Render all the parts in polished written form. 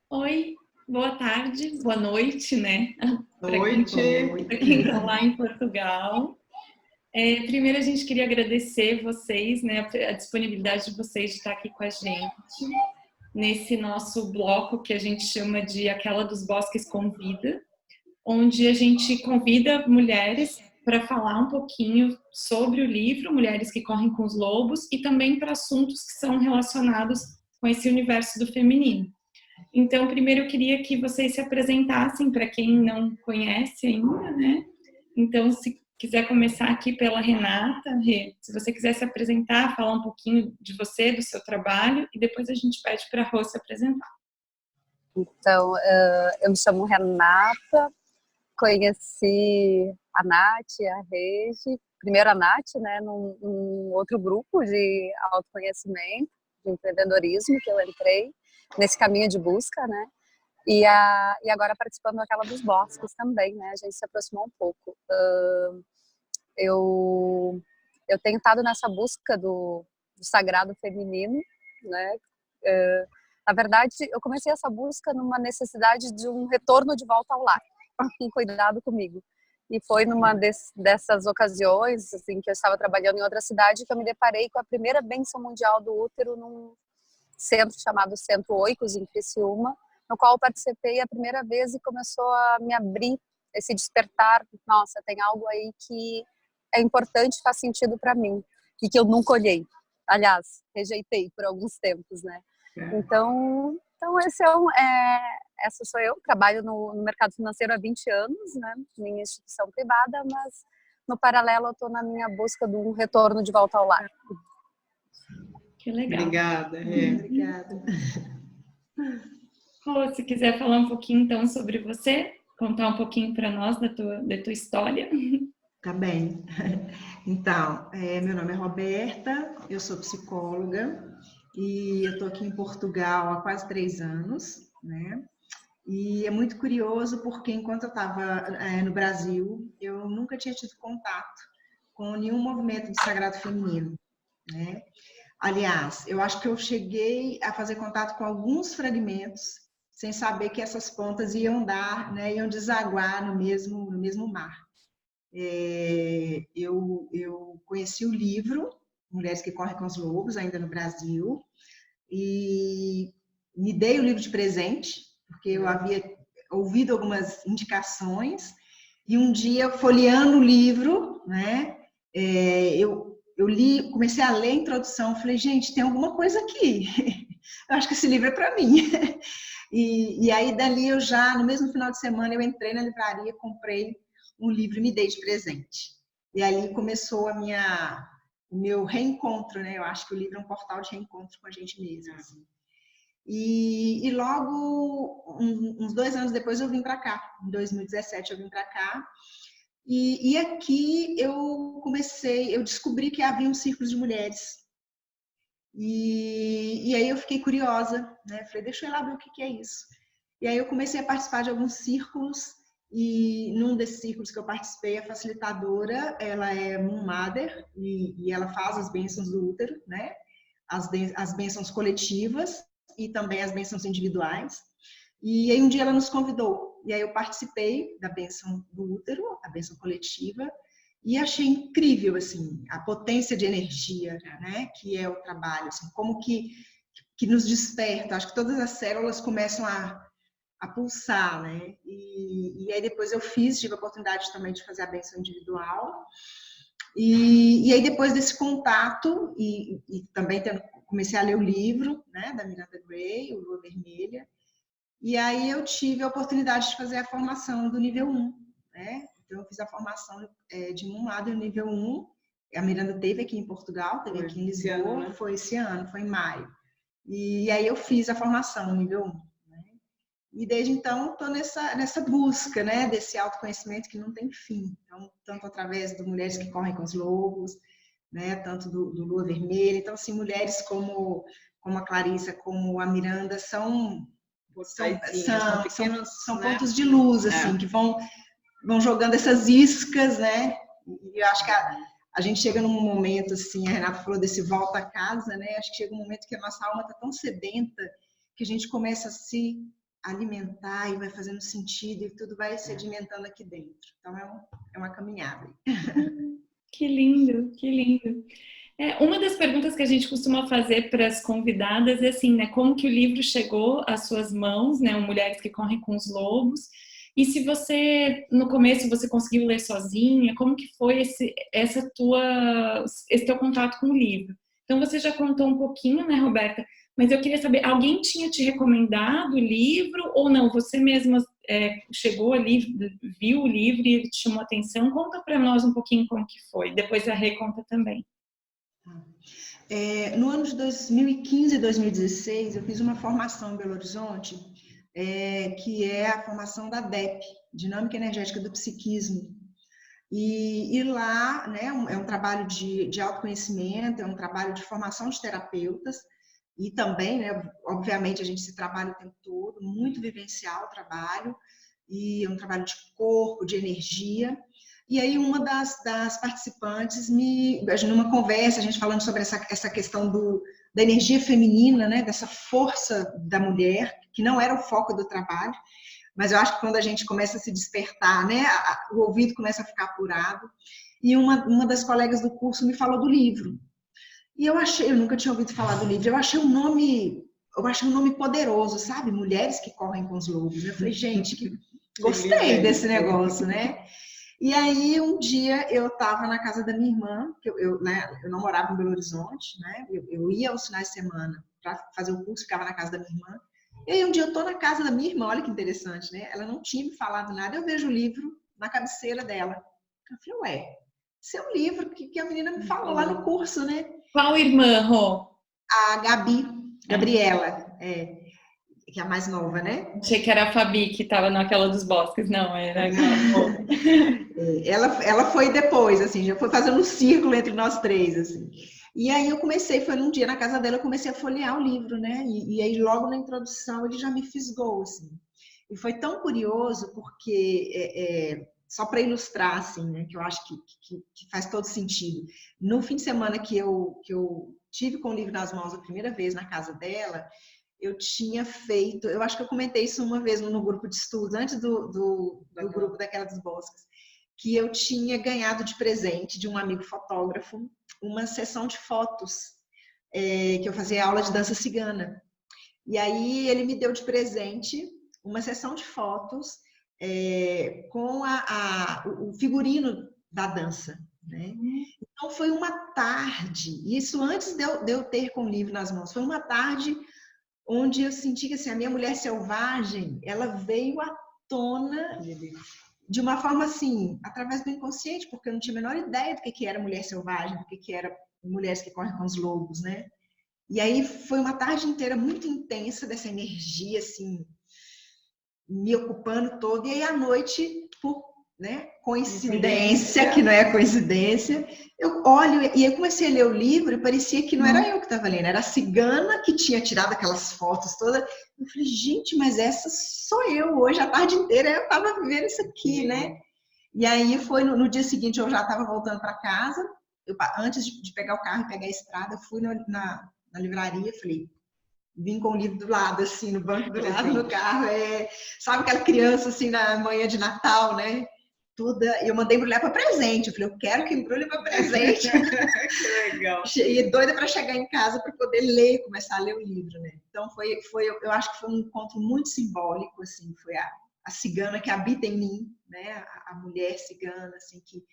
Oi, boa tarde, boa noite, né? Noite. Para quem está lá em Portugal. Primeiro, a gente queria agradecer vocês, né, a disponibilidade de vocês de estar aqui com a gente nesse nosso bloco que a gente chama de Aquela dos Bosques Convida, onde a gente convida mulheres para falar um pouquinho sobre o livro Mulheres que Correm com os Lobos e também para assuntos que são relacionados com esse universo do feminino. Então, primeiro eu queria que vocês se apresentassem para quem não conhece ainda, né? Então, se quiser começar aqui pela Renata, Rê, se você quiser se apresentar, falar um pouquinho de você, do seu trabalho, e depois a gente pede para a Rô se apresentar. Então, eu me chamo Renata, conheci a Nath, a Regi, primeiro a Nath, né, num outro grupo de autoconhecimento, de empreendedorismo que eu entrei, nesse caminho de busca, né, e agora participando daquela dos bosques também, né, a gente se aproximou um pouco. Eu tenho estado nessa busca do sagrado feminino, né, na verdade, eu comecei essa busca numa necessidade de um retorno de volta ao lar, um cuidado comigo. E foi numa dessas ocasiões, assim, que eu estava trabalhando em outra cidade, que eu me deparei com a primeira bênção mundial do útero num centro chamado Centro Oikos, em Criciúma, no qual eu participei a primeira vez e começou a me abrir esse despertar. Nossa, tem algo aí que é importante, faz sentido para mim, e que eu nunca olhei. Aliás, rejeitei por alguns tempos, né? Então essa sou eu, trabalho no mercado financeiro há 20 anos, né, minha instituição privada, mas no paralelo eu estou na minha busca de um retorno de volta ao lar. Que legal. Obrigada. Obrigada. Rô, se quiser falar um pouquinho então sobre você, contar um pouquinho para nós da tua história. Tá bem. Então, meu nome é Roberta, eu sou psicóloga e eu estou aqui em Portugal há quase 3 anos, né? E é muito curioso porque enquanto eu estava no Brasil, eu nunca tinha tido contato com nenhum movimento de sagrado feminino, né? Aliás, eu acho que eu cheguei a fazer contato com alguns fragmentos sem saber que essas pontas iam dar, né, iam desaguar no mesmo mar. Eu conheci o livro Mulheres que Correm com os Lobos, ainda no Brasil, e me dei o livro de presente, porque eu havia ouvido algumas indicações, e um dia, folheando o livro, né, eu li, comecei a ler a introdução, falei, gente, tem alguma coisa aqui, eu acho que esse livro é para mim. E aí, dali, eu já, no mesmo final de semana, eu entrei na livraria, comprei um livro e me dei de presente. E ali começou o meu reencontro, né? Eu acho que o livro é um portal de reencontro com a gente mesmo. Assim. E logo, uns 2 anos depois, eu vim para cá. Em 2017, eu vim para cá. E aqui eu descobri que havia um círculo de mulheres. E aí eu fiquei curiosa, né? Falei, deixa eu ir lá ver o que é isso. E aí eu comecei a participar de alguns círculos, e num desses círculos que eu participei, a facilitadora, ela é Moon Mother, e ela faz as bênçãos do útero, né? As bênçãos coletivas e também as bênçãos individuais. E aí um dia ela nos convidou, e aí eu participei da bênção do útero, a bênção coletiva, e achei incrível, assim, a potência de energia, né, que é o trabalho, assim, como que nos desperta. Acho que todas as células começam a pulsar, né, e aí depois eu tive a oportunidade também de fazer a bênção individual, e aí depois desse contato, e também comecei a ler o livro, né, da Miranda Gray, o Lua Vermelha, e aí eu tive a oportunidade de fazer a formação do nível 1, né? Então eu fiz a formação de Moon Mother nível 1. A Miranda teve aqui em Portugal, teve aqui em Lisboa, né? Foi esse ano, foi em maio. E aí eu fiz a formação nível 1. Né? E desde então estou nessa busca, né, desse autoconhecimento que não tem fim. Então, tanto através do Mulheres que Correm com os Lobos, né, tanto do Lua Vermelha. Então, assim, mulheres como a Clarissa, como a Miranda, são pontos de luz, assim, que vão jogando essas iscas, né? E eu acho que a gente chega num momento, assim, a Renata falou desse volta a casa, né? Acho que chega um momento que a nossa alma está tão sedenta que a gente começa alimentar e vai fazendo sentido e tudo vai sedimentando aqui dentro. Então é uma caminhada. Que lindo, que lindo. Uma das perguntas que a gente costuma fazer para as convidadas é assim, né? Como que o livro chegou às suas mãos, né? Mulheres que Correm com os Lobos. E se você, no começo, você conseguiu ler sozinha, como que foi esse teu contato com o livro? Então, você já contou um pouquinho, né, Roberta? Mas eu queria saber, alguém tinha te recomendado o livro ou não? Você mesma chegou ali, viu o livro e ele te chamou a atenção? Conta para nós um pouquinho como que foi. Depois a Rê conta também. No ano de 2015 e 2016, eu fiz uma formação em Belo Horizonte, que é a formação da DEP, Dinâmica Energética do Psiquismo. E lá, né, é um trabalho de autoconhecimento, é um trabalho de formação de terapeutas, e também, né, obviamente, a gente se trabalha o tempo todo, muito vivencial o trabalho, e é um trabalho de corpo, de energia. E aí uma das participantes, numa conversa, a gente falando sobre essa questão da energia feminina, né, dessa força da mulher, que não era o foco do trabalho, mas eu acho que quando a gente começa a se despertar, né, o ouvido começa a ficar apurado. E uma das colegas do curso me falou do livro. E eu nunca tinha ouvido falar do livro, eu achei um nome poderoso, sabe? Mulheres que Correm com os Lobos. Eu falei, gente, gostei desse negócio, né? E aí, um dia, eu estava na casa da minha irmã, que eu não morava em Belo Horizonte, né? Eu ia aos finais de semana para fazer o curso, ficava na casa da minha irmã. E aí, um dia, eu estou na casa da minha irmã, olha que interessante, né? Ela não tinha me falado nada, eu vejo o livro na cabeceira dela. Eu falei, ué, esse é um livro que a menina me falou lá no curso, né? Qual irmã, Rô? A Gabriela, que é a mais nova, né? Achei que era a Fabi que estava naquela dos bosques. Não, era a Ela foi depois, assim, já foi fazendo um círculo entre nós três, assim. E aí foi num dia na casa dela, eu comecei a folhear o livro, né? E aí logo na introdução ele já me fisgou, assim. E foi tão curioso porque, só para ilustrar, assim, né? Que eu acho que faz todo sentido. No fim de semana que eu tive com o livro nas mãos a primeira vez na casa dela, eu tinha feito, eu acho que eu comentei isso uma vez no grupo de estudos, antes do grupo daquela dos bosques, que eu tinha ganhado de presente de um amigo fotógrafo uma sessão de fotos, que eu fazia aula de dança cigana. E aí ele me deu de presente uma sessão de fotos com o figurino da dança, né? Então foi uma tarde, isso antes de eu ter com o livro nas mãos, foi uma tarde onde eu senti que assim, a minha mulher selvagem, ela veio à tona de uma forma assim, através do inconsciente, porque eu não tinha a menor ideia do que era mulher selvagem, do que era mulheres que correm com os lobos, né? E aí foi uma tarde inteira muito intensa dessa energia, assim, me ocupando todo. E aí à noite, por coincidência, que não é coincidência, eu olho e eu comecei a ler o livro e parecia que não era eu que estava lendo, era a cigana que tinha tirado aquelas fotos todas. Eu falei, gente, mas essa sou eu. Hoje a tarde inteira eu estava vivendo isso aqui, né? E aí foi no dia seguinte, eu já estava voltando para casa. Antes de pegar o carro e pegar a estrada, eu fui na livraria, falei, vim com o livro do lado, assim, no banco do lado, no carro. Sabe aquela criança, assim, na manhã de Natal, né? Eu mandei embrulhar para presente. Eu falei, eu quero que embrulhe para presente. Que legal. E doida para chegar em casa para poder ler, começar a ler o livro, né? Então, eu acho que foi um encontro muito simbólico, assim, foi a cigana que habita em mim, né? A mulher cigana, assim, que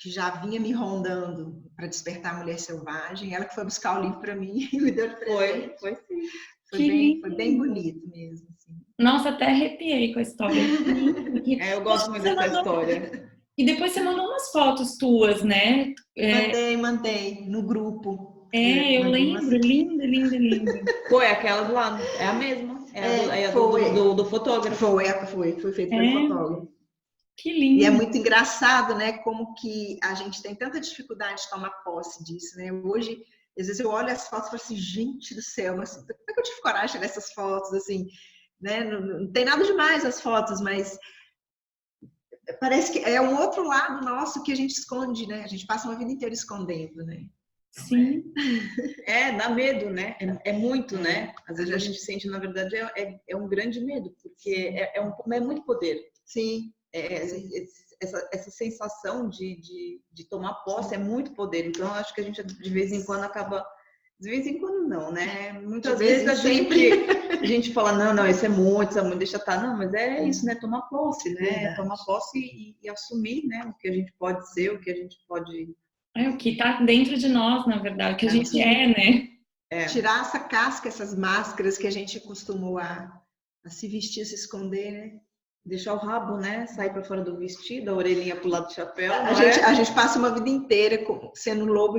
já vinha me rondando para despertar a mulher selvagem. Ela que foi buscar o livro para mim e me deu de presente. Foi sim. Foi bem bonito mesmo. Assim. Nossa, até arrepiei com a história. Eu gosto muito dessa história. E depois você mandou umas fotos tuas, né? Mandei no grupo. Eu lembro, linda. Foi aquela do lado, é a mesma. Do fotógrafo. Foi feito pelo fotógrafo. Que lindo. E é muito engraçado, né? Como que a gente tem tanta dificuldade de tomar posse disso, né? Hoje, às vezes eu olho as fotos e falo assim, gente do céu, mas como é que eu tive coragem dessas fotos, assim, né? Não tem nada demais as fotos, mas parece que é um outro lado nosso que a gente esconde, né? A gente passa uma vida inteira escondendo, né? Sim. Dá medo, né? É muito, né? Às vezes a gente sente, na verdade, é um grande medo, porque é muito poder. Sim. Essa sensação de tomar posse é muito poder. Então, eu acho que a gente, de vez em quando, acaba... De vez em quando, não, né? Muitas vezes a gente fala, não, isso é muito, deixa estar. Não, mas é isso, né? Tomar posse, né? Verdade. Tomar posse e assumir, né? O que a gente pode ser, o que a gente pode... É o que está dentro de nós, na verdade, o que a gente né? Tirar essa casca, essas máscaras que a gente acostumou a se vestir, a se esconder, né? Deixar o rabo, né? Sair para fora do vestido, a orelhinha pro lado do chapéu. A gente passa uma vida inteira sendo loba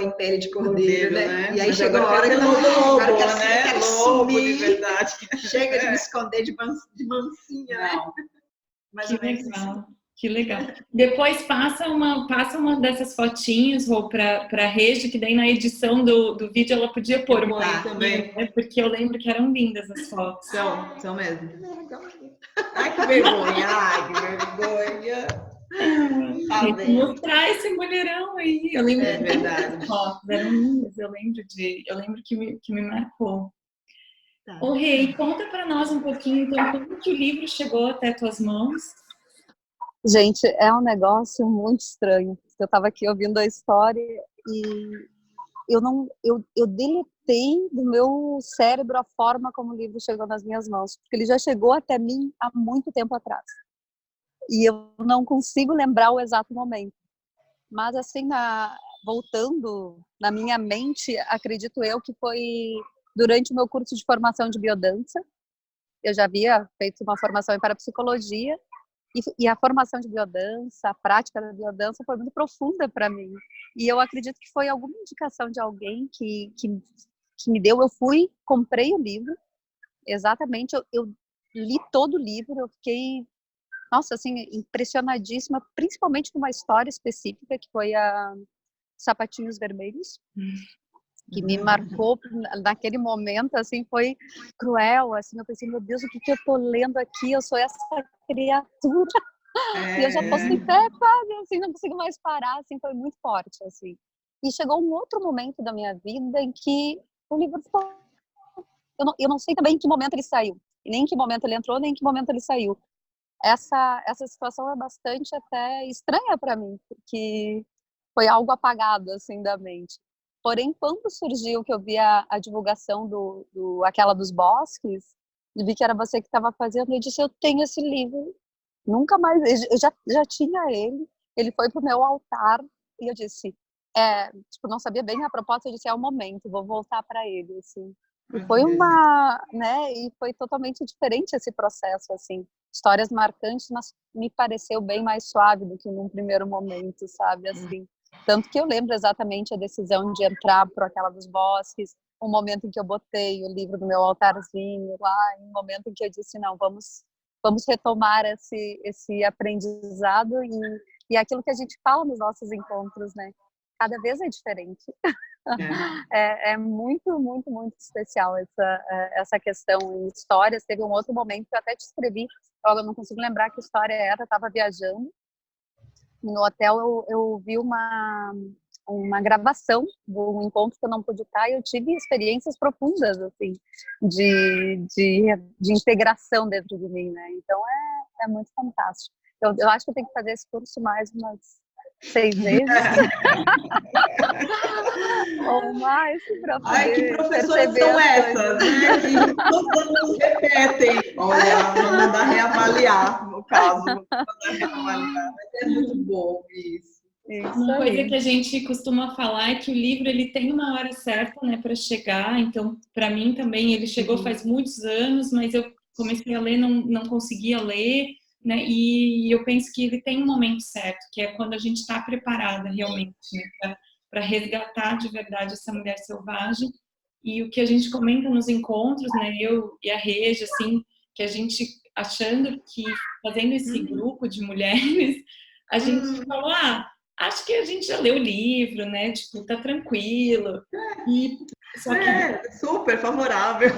em pele de cordeiro, né? E aí chega uma hora que lobo, quer lobo de verdade. Chega de me esconder de mansinha, né? Mais que legal. Que legal. Depois passa uma dessas fotinhos para a Regi, que daí na edição do vídeo ela podia pôr uma também. Né? Porque eu lembro que eram lindas as fotos. São mesmo. Ai, que vergonha. Tem que mostrar esse mulherão aí. Eu lembro de verdade. Fotos eram lindas. Eu lembro que me marcou. Tá. Ô, Rei, conta para nós um pouquinho, então, como que o livro chegou até tuas mãos? Gente, é um negócio muito estranho. Eu estava aqui ouvindo a história e eu deletei do meu cérebro a forma como o livro chegou nas minhas mãos, porque ele já chegou até mim há muito tempo atrás. E eu não consigo lembrar o exato momento. Mas assim, voltando na minha mente, acredito eu que foi durante o meu curso de formação de biodança. Eu já havia feito uma formação em parapsicologia e a formação de biodança, a prática da biodança foi muito profunda para mim. E eu acredito que foi alguma indicação de alguém que me deu. Eu comprei o livro, exatamente, eu li todo o livro, eu fiquei, nossa, assim, impressionadíssima, principalmente com uma história específica, que foi a Sapatinhos Vermelhos, que me marcou naquele momento, assim, foi cruel, assim, eu pensei, meu Deus, o que eu tô lendo aqui? Eu sou essa criatura, e eu já tô sem pé quase, assim, não consigo mais parar, assim, foi muito forte, assim. E chegou um outro momento da minha vida em que o livro ficou... Eu não sei também em que momento ele saiu, nem em que momento ele entrou, nem em que momento ele saiu. Essa situação é bastante até estranha para mim, porque foi algo apagado, assim, da mente. Porém, quando surgiu que eu vi a divulgação aquela dos bosques, e vi que era você que estava fazendo, eu disse, eu tenho esse livro, nunca mais, eu já tinha ele foi pro meu altar, e eu disse, tipo, não sabia bem a proposta, eu disse, é o momento, vou voltar para ele, assim. E foi e foi totalmente diferente esse processo, assim, histórias marcantes, mas me pareceu bem mais suave do que num primeiro momento, sabe, assim. Tanto que eu lembro exatamente a decisão de entrar por aquela dos bosques, um momento em que eu botei o livro no meu altarzinho lá, um momento em que eu disse, não, vamos retomar esse aprendizado e aquilo que a gente fala nos nossos encontros, né? Cada vez é diferente. É muito, muito, muito especial essa questão em histórias. Teve um outro momento que eu até te escrevi, eu não consigo lembrar que história era, eu estava viajando, no hotel eu vi uma gravação de um encontro que eu não pude estar e eu tive experiências profundas, assim, de integração dentro de mim, né? Então é muito fantástico. Eu acho que eu tenho que fazer esse curso mais umas 6 vezes. Ou mais, para poder Ai, que professoras são essas, né? Que todos nos repetem. Olha, vou mandar reavaliar, no caso. Vou mandar reavaliar. Mas é muito bom isso. Uma coisa que a gente costuma falar é que o livro ele tem uma hora certa, né, para chegar. Então, para mim também ele chegou faz muitos anos, mas eu comecei a ler, não conseguia ler, né? E eu penso que ele tem um momento certo, que é quando a gente está preparada realmente, né, para resgatar de verdade essa mulher selvagem. E o que a gente comenta nos encontros, né, eu e a Regi, assim, que a gente achando que fazendo esse grupo de mulheres, a gente falou, acho que a gente já leu o livro, né? Tipo, tá tranquilo. Só que... super favorável.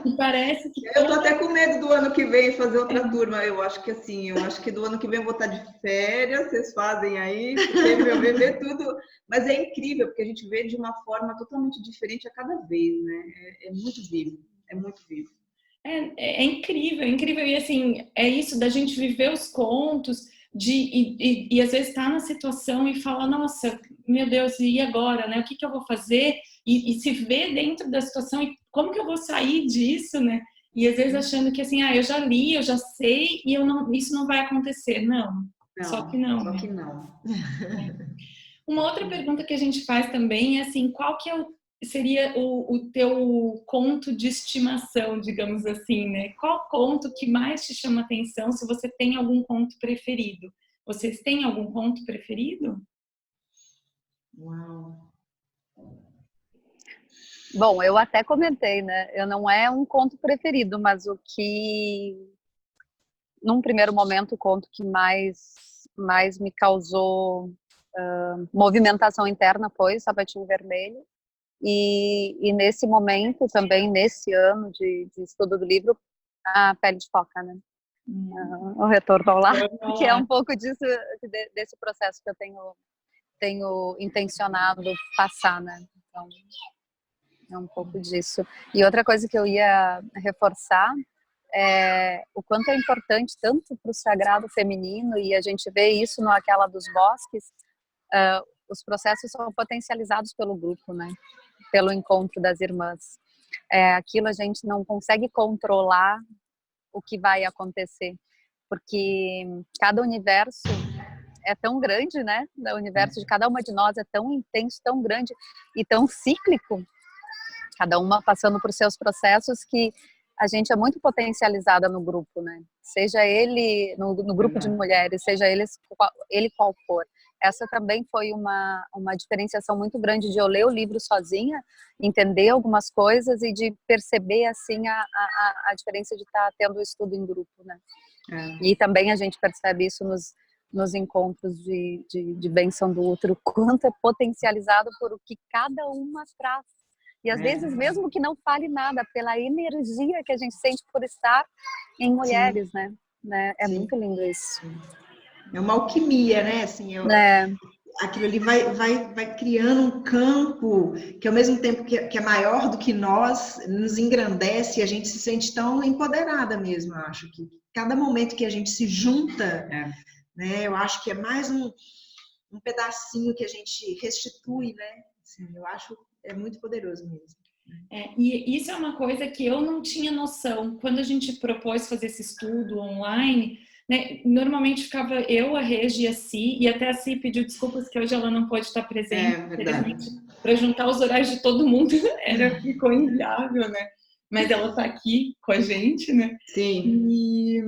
E parece que... Eu tô até com medo do ano que vem fazer outra turma. Eu acho que assim, eu acho que do ano que vem eu vou estar de férias, vocês fazem aí, porque meu bebê tudo. Mas é incrível, porque a gente vê de uma forma totalmente diferente a cada vez, né? É muito vivo, é muito vivo. É incrível, é incrível. E assim, é isso da gente viver os contos, e às vezes tá na situação e fala, nossa, meu Deus, e agora, né? O que eu vou fazer? E se ver dentro da situação e como que eu vou sair disso, né? E às vezes achando que assim, eu já li, eu já sei, e isso não vai acontecer. Não, só que não, Só né? que não. Uma outra pergunta que a gente faz também é assim, qual que seria o teu conto de estimação, digamos assim, né? Qual conto que mais te chama atenção, se você tem algum conto preferido? Vocês têm algum conto preferido? Uau. Bom, eu até comentei, né? Eu não é um conto preferido, mas o que, num primeiro momento, o conto que mais me causou movimentação interna foi Sapatinho Vermelho. E nesse momento também, nesse ano de estudo do livro, A Pele de Foca, né? O Retorno ao Lar, que é um pouco disso, desse processo que eu tenho intencionado passar, né? Então, é um pouco disso. E outra coisa que eu ia reforçar é o quanto é importante tanto para o sagrado feminino, e a gente vê isso no Aquela dos Bosques, os processos são potencializados pelo grupo, né? Pelo encontro das irmãs. Aquilo a gente não consegue controlar o que vai acontecer, porque cada universo é tão grande, né? O universo de cada uma de nós é tão intenso, tão grande e tão cíclico, cada uma passando por seus processos, que a gente é muito potencializada no grupo, né? Seja ele no grupo de mulheres, seja ele qual for. Essa também foi uma diferenciação muito grande de eu ler o livro sozinha, entender algumas coisas e de perceber assim a diferença de estar tendo o estudo em grupo, né? E também a gente percebe isso nos encontros de bênção do outro, o quanto é potencializado por o que cada uma traz. E às vezes, mesmo que não fale nada, pela energia que a gente sente por estar em mulheres, né? É muito lindo isso. É uma alquimia, né? Assim, aquilo ali vai criando um campo que, ao mesmo tempo que é maior do que nós, nos engrandece e a gente se sente tão empoderada mesmo, eu acho. Que cada momento que a gente se junta, né? Eu acho que é mais um pedacinho que a gente restitui, né? Assim, eu acho muito poderoso mesmo. E isso é uma coisa que eu não tinha noção. Quando a gente propôs fazer esse estudo online, né, normalmente ficava eu, a Regi e a Si, e até a Si pediu desculpas que hoje ela não pode estar presente, para juntar os horários de todo mundo ficou inviável, né? Mas ela está aqui com a gente, né? Sim. E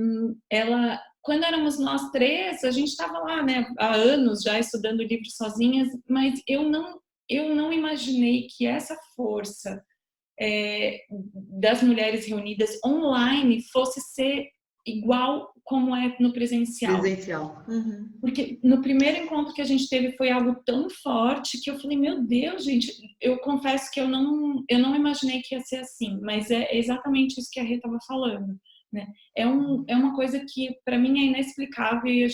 ela, quando éramos nós três, a gente estava lá, né, há anos já estudando livros sozinhas, mas eu não imaginei que essa força das mulheres reunidas online fosse ser igual como é no presencial. Uhum. Porque no primeiro encontro que a gente teve foi algo tão forte que eu falei, meu Deus, gente, eu confesso que eu não imaginei que ia ser assim, mas é exatamente isso que a Rê estava falando, né? É uma coisa que para mim é inexplicável e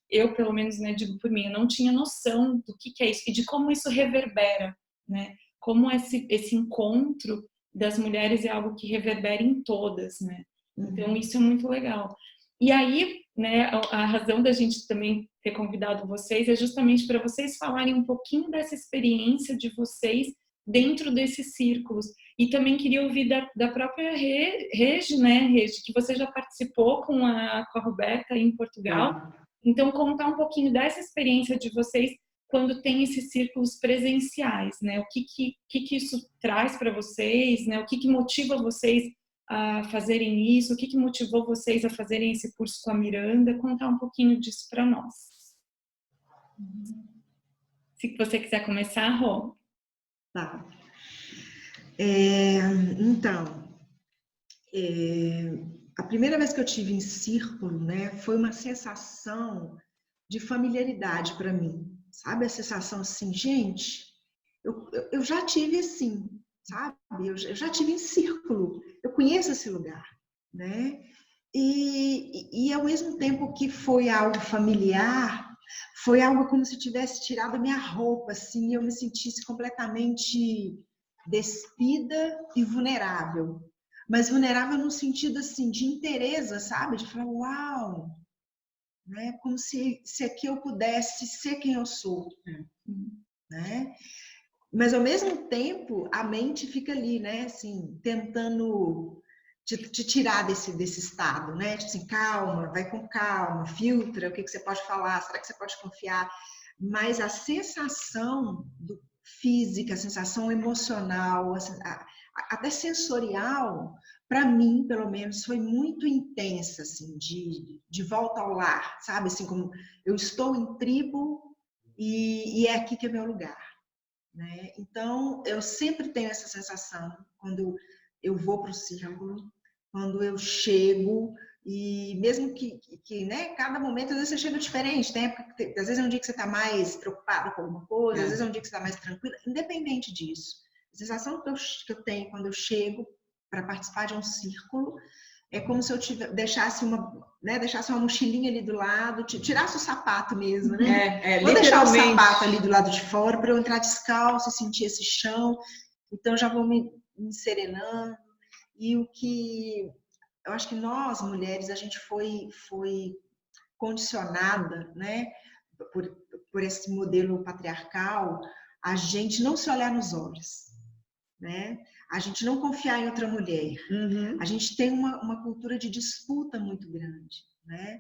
eu pelo menos, né, digo por mim, eu não tinha noção do que é isso e de como isso reverbera, né? Como esse encontro das mulheres é algo que reverbera em todas, né? Então isso é muito legal. E aí, né, a razão da gente também ter convidado vocês é justamente para vocês falarem um pouquinho dessa experiência de vocês dentro desses círculos. E também queria ouvir da própria Regi, né, Regi, que você já participou com a Roberta em Portugal. Então, contar um pouquinho dessa experiência de vocês quando tem esses círculos presenciais, né? O que isso traz para vocês, né? O que motiva vocês a fazerem isso? O que motivou vocês a fazerem esse curso com a Miranda? Contar um pouquinho disso para nós. Se você quiser começar, Rô. Tá. Então, a primeira vez que eu tive em círculo, né, foi uma sensação de familiaridade para mim. Sabe a sensação assim, gente, eu já tive assim, sabe? Eu já tive em círculo, eu conheço esse lugar, né? E ao mesmo tempo que foi algo familiar, foi algo como se tivesse tirado a minha roupa, assim, e eu me sentisse completamente despida e vulnerável. Mas vulnerável no sentido, assim, de inteireza, sabe? De falar, uau, né? Como se aqui eu pudesse ser quem eu sou, né? Mas ao mesmo tempo a mente fica ali, né? Assim, tentando te tirar desse estado, né? Tipo assim, calma, vai com calma, filtra o que você pode falar, será que você pode confiar? Mas a sensação física, a sensação emocional, até sensorial, para mim, pelo menos, foi muito intensa, assim, de volta ao lar, sabe? Assim, como eu estou em tribo e é aqui que é meu lugar, né? Então, eu sempre tenho essa sensação quando eu vou para o círculo, quando eu chego, e mesmo que né, cada momento, às vezes você chega diferente, tem época às vezes é um dia que você está mais preocupado com alguma coisa, às vezes é um dia que você está mais tranquila, independente disso. A sensação que eu tenho quando eu chego para participar de um círculo é como se eu deixasse uma mochilinha ali do lado, tirasse o sapato mesmo, né? Vou deixar o sapato ali do lado de fora para eu entrar descalço e sentir esse chão. Então já vou me serenando. E o que eu acho que nós mulheres a gente foi condicionada, né, por esse modelo patriarcal, a gente não se olhar nos olhos, né? A gente não confiar em outra mulher. A gente tem uma cultura de disputa muito grande, né?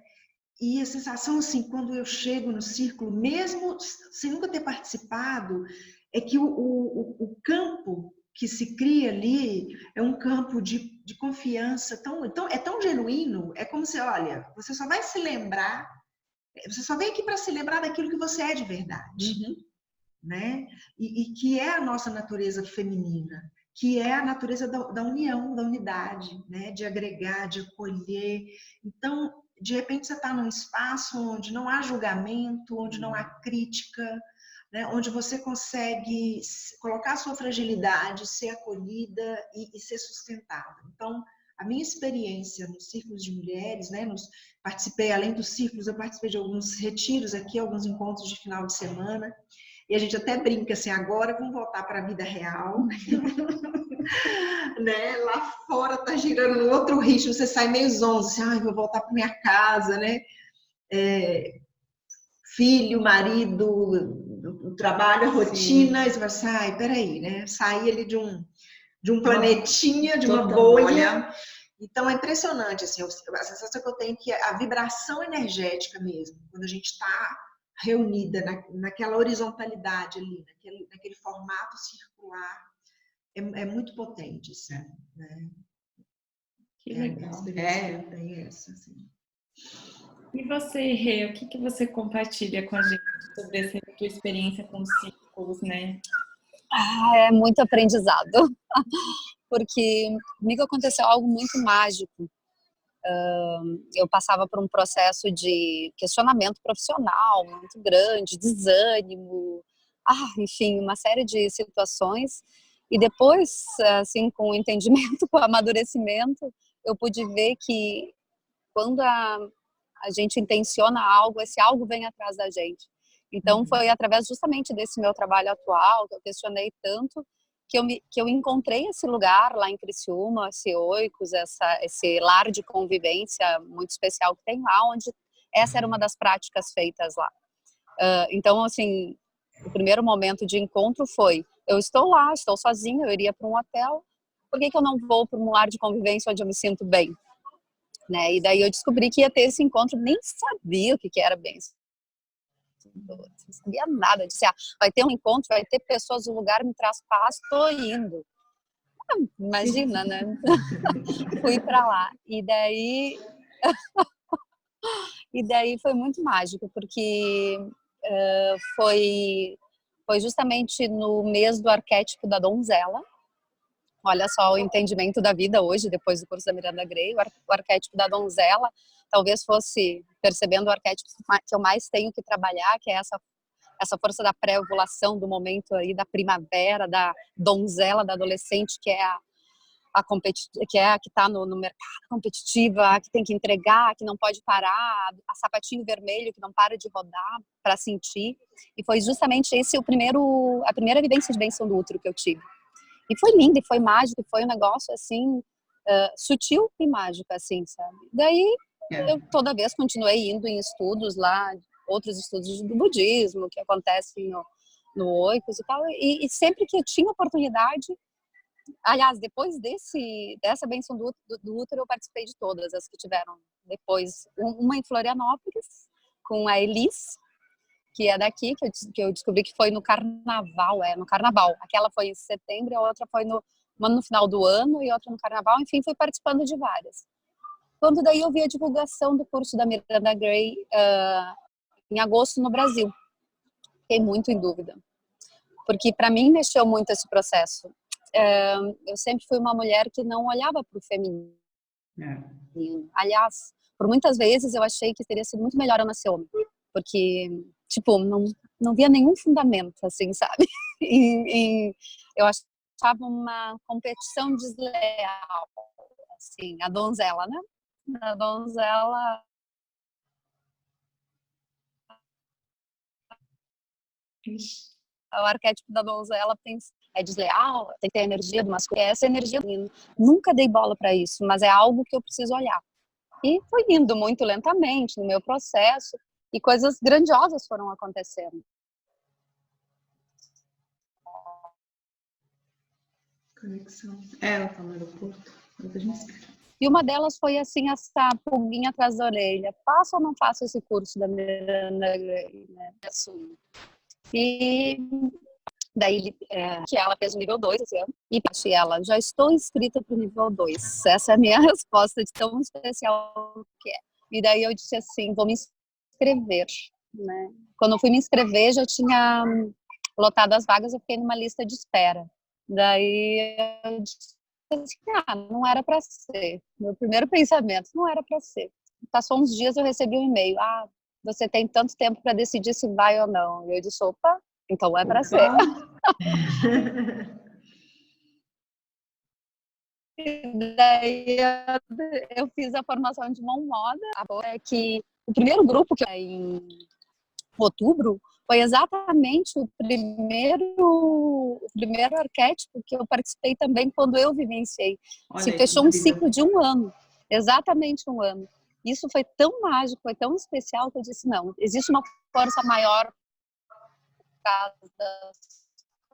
E a sensação, assim, quando eu chego no círculo, mesmo sem nunca ter participado, é que o campo que se cria ali é um campo de confiança é tão genuíno, é como se, olha, você só vai se lembrar, você só vem aqui para se lembrar daquilo que você é de verdade, né? E que é a nossa natureza feminina, que é a natureza da união, da unidade, né? De agregar, de acolher. Então, de repente você está num espaço onde não há julgamento, onde não há crítica, né? Onde você consegue colocar a sua fragilidade, ser acolhida e ser sustentada. Então, a minha experiência nos círculos de mulheres, né? Participei, além dos círculos, eu participei de alguns retiros aqui, alguns encontros de final de semana. E a gente até brinca assim, agora vamos voltar para a vida real. Né? Lá fora tá girando no outro ritmo, você sai meio zonzo, assim, ai, vou voltar para minha casa, né? Filho, marido, o trabalho, a rotina, e você vai assim, ai, peraí, né? Sair ali de um planetinha, de uma bolha. Então é impressionante, assim, a sensação que eu tenho é que a vibração energética mesmo, quando a gente está reunida naquela horizontalidade ali, naquele formato circular, é muito potente, assim, né? Que legal. Tem essa, assim. E você, Rê, o que você compartilha com a gente sobre essa tua experiência com os círculos, né? É muito aprendizado, porque comigo aconteceu algo muito mágico. Eu passava por um processo de questionamento profissional muito grande, desânimo, enfim, uma série de situações. E depois, assim, com o entendimento, com o amadurecimento, eu pude ver que quando a gente intenciona algo, esse algo vem atrás da gente. Então, foi através justamente desse meu trabalho atual, que eu questionei tanto, que eu encontrei esse lugar lá em Criciúma, esse Oicos, esse lar de convivência muito especial que tem lá, onde essa era uma das práticas feitas lá. Então, assim, o primeiro momento de encontro foi, eu estou lá, estou sozinha, eu iria para um hotel, por que eu não vou para um lar de convivência onde eu me sinto bem? Né? E daí eu descobri que ia ter esse encontro, nem sabia o que era bem. Não sabia nada, disse, vai ter um encontro, vai ter pessoas, o lugar me traz paz, tô indo. Imagina, né? Fui para lá. E daí foi muito mágico, porque foi justamente no mês do arquétipo da donzela. Olha só o entendimento da vida hoje, depois do curso da Miranda Gray, o arquétipo da donzela, talvez fosse percebendo o arquétipo que eu mais tenho que trabalhar, que é essa essa força da pré-ovulação, do momento aí da primavera, da donzela, da adolescente, que é que é a que está no mercado competitiva, a que tem que entregar, que não pode parar, a sapatinho vermelho que não para de rodar para sentir. E foi justamente esse a primeira vivência de bênção do útero que eu tive. E foi lindo, e foi mágico, e foi um negócio assim, sutil e mágico, assim, sabe? Daí eu toda vez continuei indo em estudos lá, outros estudos do budismo, que acontecem no Oikos e tal, e sempre que eu tinha oportunidade. Aliás, depois dessa bênção do útero, eu participei de todas as que tiveram depois. Uma em Florianópolis, com a Elis, que é daqui, que eu descobri que foi no carnaval, no carnaval. Aquela foi em setembro, a outra foi uma no final do ano e outra no carnaval. Enfim, fui participando de várias. Quando daí eu vi a divulgação do curso da Miranda Gray em agosto no Brasil. Fiquei muito em dúvida. Porque para mim mexeu muito esse processo. Eu sempre fui uma mulher que não olhava para o feminino. Aliás, por muitas vezes eu achei que teria sido muito melhor eu nascer homem, porque, tipo, não via nenhum fundamento, assim, sabe? E eu achava uma competição desleal, assim, a donzela, né? A donzela... O arquétipo da donzela é desleal, tem que ter a energia do masculino. Essa energia do menino. Nunca dei bola para isso, mas é algo que eu preciso olhar. E foi indo muito lentamente no meu processo e coisas grandiosas foram acontecendo. Conexão. Ela tá no aeroporto. A gente espera. E uma delas foi assim, essa pulguinha atrás da orelha. Faço ou não faço esse curso da Miranda Gray, né? E daí que ela fez o nível 2 esse ano, e ela, já estou inscrita para o nível 2. Essa é a minha resposta de tão especial que é. E daí eu disse assim, vou me inscrever, né? Quando eu fui me inscrever, já tinha lotado as vagas, eu fiquei numa lista de espera. Daí eu disse assim, não era para ser. Meu primeiro pensamento, não era para ser. Passou uns dias, eu recebi um e-mail, você tem tanto tempo para decidir se vai ou não. E eu disse, opa, então é para ser. E daí eu fiz a formação de mão moda, que o primeiro grupo que é em outubro foi exatamente o primeiro arquétipo que eu participei também quando eu vivenciei. Se fechou um ciclo de 1 ano, exatamente 1 ano. Isso foi tão mágico, foi tão especial que eu disse, não, existe uma força maior por causa das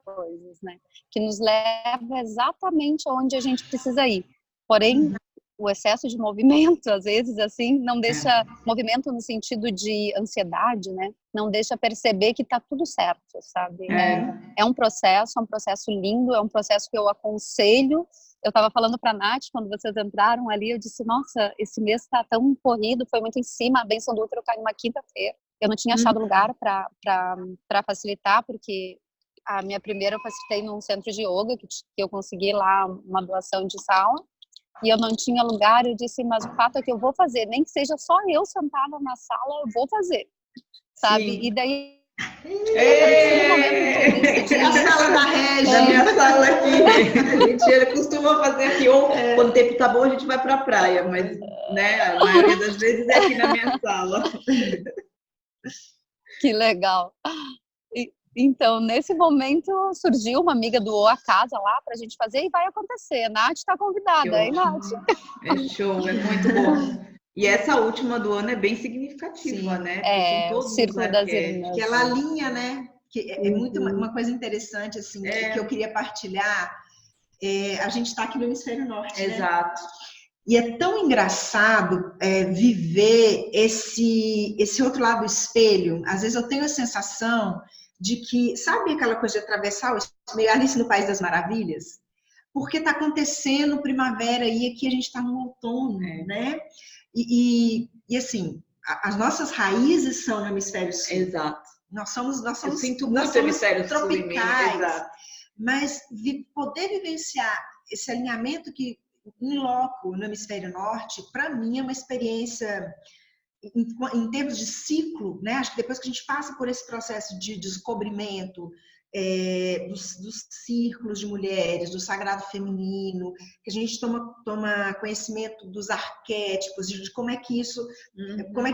coisas, né? Que nos leva exatamente aonde a gente precisa ir. Porém, o excesso de movimento, às vezes, assim, não deixa movimento no sentido de ansiedade, né? Não deixa perceber que tá tudo certo, sabe? É um processo lindo, é um processo que eu aconselho. Eu estava falando para a Nath, quando vocês entraram ali, eu disse, nossa, esse mês está tão corrido, foi muito em cima, a bênção do útero caiu numa quinta-feira. Eu não tinha achado lugar para facilitar, porque a minha primeira eu facilitei num centro de yoga, que eu consegui lá uma doação de sala, e eu não tinha lugar, eu disse, mas o fato é que eu vou fazer, nem que seja só eu sentada na sala, eu vou fazer, sabe? Sim. E daí... A sala da Regia. Da minha sala aqui. A gente costuma fazer aqui, ou quando o tempo tá bom, a gente vai pra praia, mas, né, a maioria das vezes é aqui na minha sala. Que legal. Então, nesse momento, surgiu uma amiga doou a casa lá pra gente fazer e vai acontecer. A Nath tá convidada, hein, Nath? É show, é muito bom. E essa última do ano é bem significativa, né? Porque são todos o Círculo das Irmãs. Que ela alinha, né? Que é muito uma coisa interessante, assim, que eu queria partilhar. A gente está aqui no Hemisfério Norte, Exato. Né? E é tão engraçado viver esse outro lado do espelho. Às vezes eu tenho a sensação de que, sabe aquela coisa de atravessar o espelho, Alice no País das Maravilhas? Porque está acontecendo primavera e aqui a gente está no outono, né? E assim, as nossas raízes são no Hemisfério Sul. Exato. Nós somos eu sinto muito hemisfério tropicais. Exato. Mas poder vivenciar esse alinhamento que em loco no Hemisfério Norte, para mim é uma experiência em termos de ciclo, né? Acho que depois que a gente passa por esse processo de descobrimento dos círculos de mulheres, do sagrado feminino, que a gente toma conhecimento dos arquétipos, de como é que isso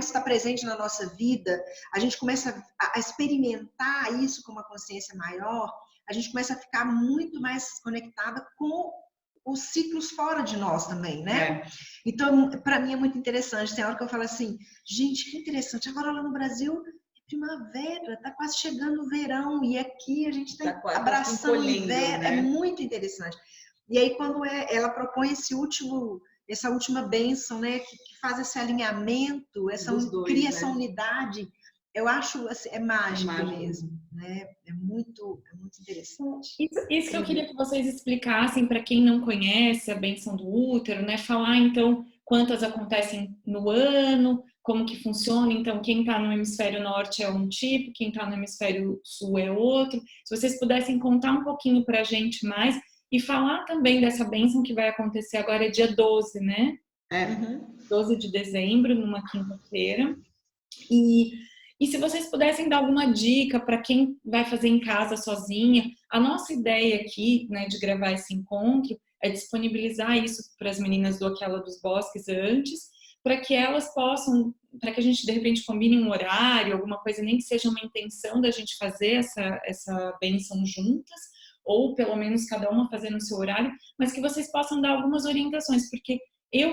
está presente na nossa vida, a gente começa a experimentar isso com uma consciência maior, a gente começa a ficar muito mais conectada com os ciclos fora de nós também, né? Então, para mim é muito interessante. Tem hora que eu falo assim, gente, que interessante. Agora lá no Brasil primavera, tá quase chegando o verão e aqui a gente está abraçando o inverno, né? É muito interessante. E aí quando ela propõe essa última bênção, né, que faz esse alinhamento, cria essa unidade, eu acho assim, é mágico mesmo, né? É muito interessante. Isso que eu queria que vocês explicassem para quem não conhece a bênção do útero, né? Falar então quantas acontecem no ano, como que funciona, então quem está no hemisfério norte é um tipo, quem está no hemisfério sul é outro. Se vocês pudessem contar um pouquinho para a gente mais e falar também dessa bênção que vai acontecer agora dia 12, né? 12 de dezembro, numa quinta-feira. E se vocês pudessem dar alguma dica para quem vai fazer em casa sozinha, a nossa ideia aqui, né, de gravar esse encontro é disponibilizar isso para as meninas do Aquela dos Bosques antes, para que elas possam, para que a gente de repente combine um horário, alguma coisa, nem que seja uma intenção da gente fazer essa bênção juntas, ou pelo menos cada uma fazendo o seu horário, mas que vocês possam dar algumas orientações, porque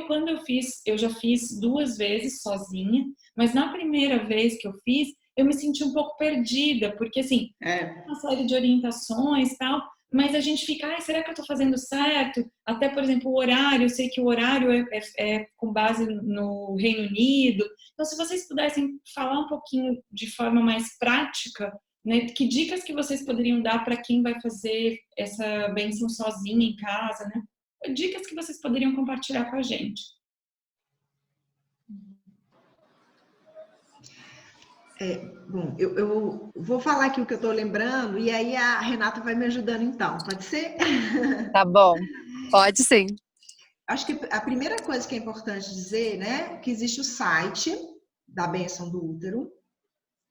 quando eu já fiz 2 vezes sozinha, mas na primeira vez que eu fiz, eu me senti um pouco perdida, porque assim, uma série de orientações e tal, mas a gente fica, será que eu estou fazendo certo? Até, por exemplo, o horário, eu sei que o horário é com base no Reino Unido. Então, se vocês pudessem falar um pouquinho de forma mais prática, né, que dicas que vocês poderiam dar para quem vai fazer essa bênção sozinha em casa, né? Dicas que vocês poderiam compartilhar com a gente. Bom, eu vou falar aqui o que eu estou lembrando e aí a Renata vai me ajudando então, pode ser? Tá bom, pode sim. Acho que a primeira coisa que é importante dizer, né, que existe o site da Bênção do Útero,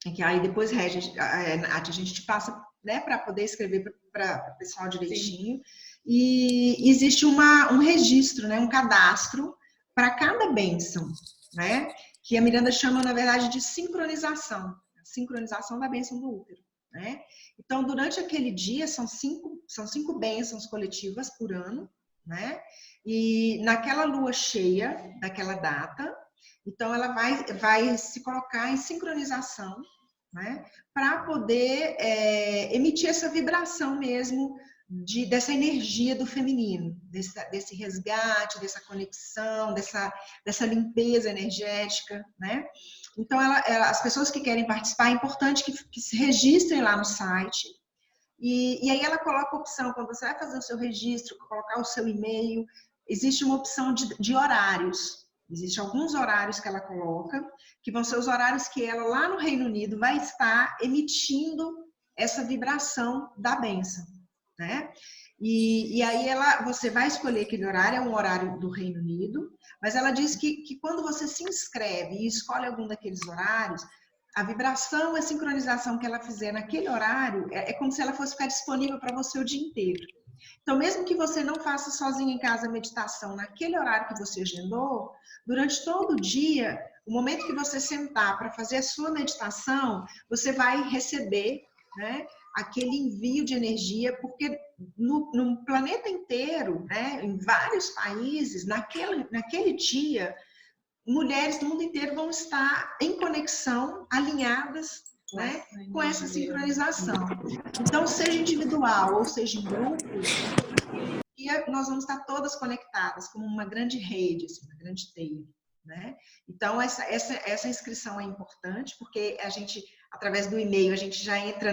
que aí depois, Nath, a gente te passa, né, para poder escrever para o pessoal direitinho. Sim. E existe um registro, né, um cadastro para cada bênção, né? Que a Miranda chama, na verdade, de sincronização. A sincronização da bênção do útero, né? Então, durante aquele dia, são cinco bênçãos coletivas por ano, né? E naquela lua cheia daquela data, então ela vai se colocar em sincronização, né? Para poder emitir essa vibração mesmo dessa energia do feminino, desse resgate, dessa conexão, dessa limpeza energética, né? Então, as pessoas que querem participar, é importante que se registrem lá no site. E aí ela coloca a opção, quando você vai fazer o seu registro, colocar o seu e-mail, existe uma opção de horários. Existem alguns horários que ela coloca, que vão ser os horários que ela, lá no Reino Unido, vai estar emitindo essa vibração da bênção, né? E aí você vai escolher aquele horário, é um horário do Reino Unido, mas ela diz que quando você se inscreve e escolhe algum daqueles horários, a vibração, a sincronização que ela fizer naquele horário, é como se ela fosse ficar disponível para você o dia inteiro. Então, mesmo que você não faça sozinho em casa a meditação naquele horário que você agendou, durante todo o dia, o momento que você sentar para fazer a sua meditação, você vai receber, né, aquele envio de energia, porque no planeta inteiro, né, em vários países, naquele dia, mulheres do mundo inteiro vão estar em conexão, alinhadas, né, com essa sincronização. Então, seja individual ou seja em grupo, nós vamos estar todas conectadas como uma grande rede, assim, uma grande teia, né? Então, essa inscrição é importante, porque a gente, através do e-mail, a gente já entra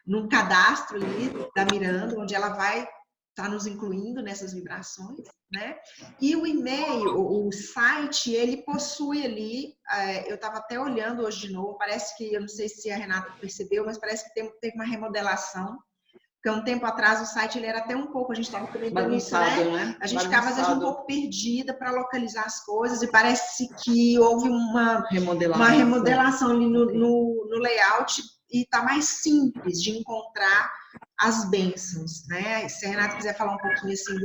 num cadastro ali da Miranda, onde ela vai estar nos incluindo nessas vibrações, né? E o e-mail, o site, ele possui ali, eu estava até olhando hoje de novo, parece que, eu não sei se a Renata percebeu, mas parece que teve uma remodelação, Porque um tempo atrás o site ele era até um pouco, a gente estava comentando isso, Bagunçado, né? né? A gente ficava às vezes um pouco perdida para localizar as coisas e parece que houve uma remodelação ali no layout e está mais simples de encontrar as bênçãos, né? Se a Renata quiser falar um pouquinho assim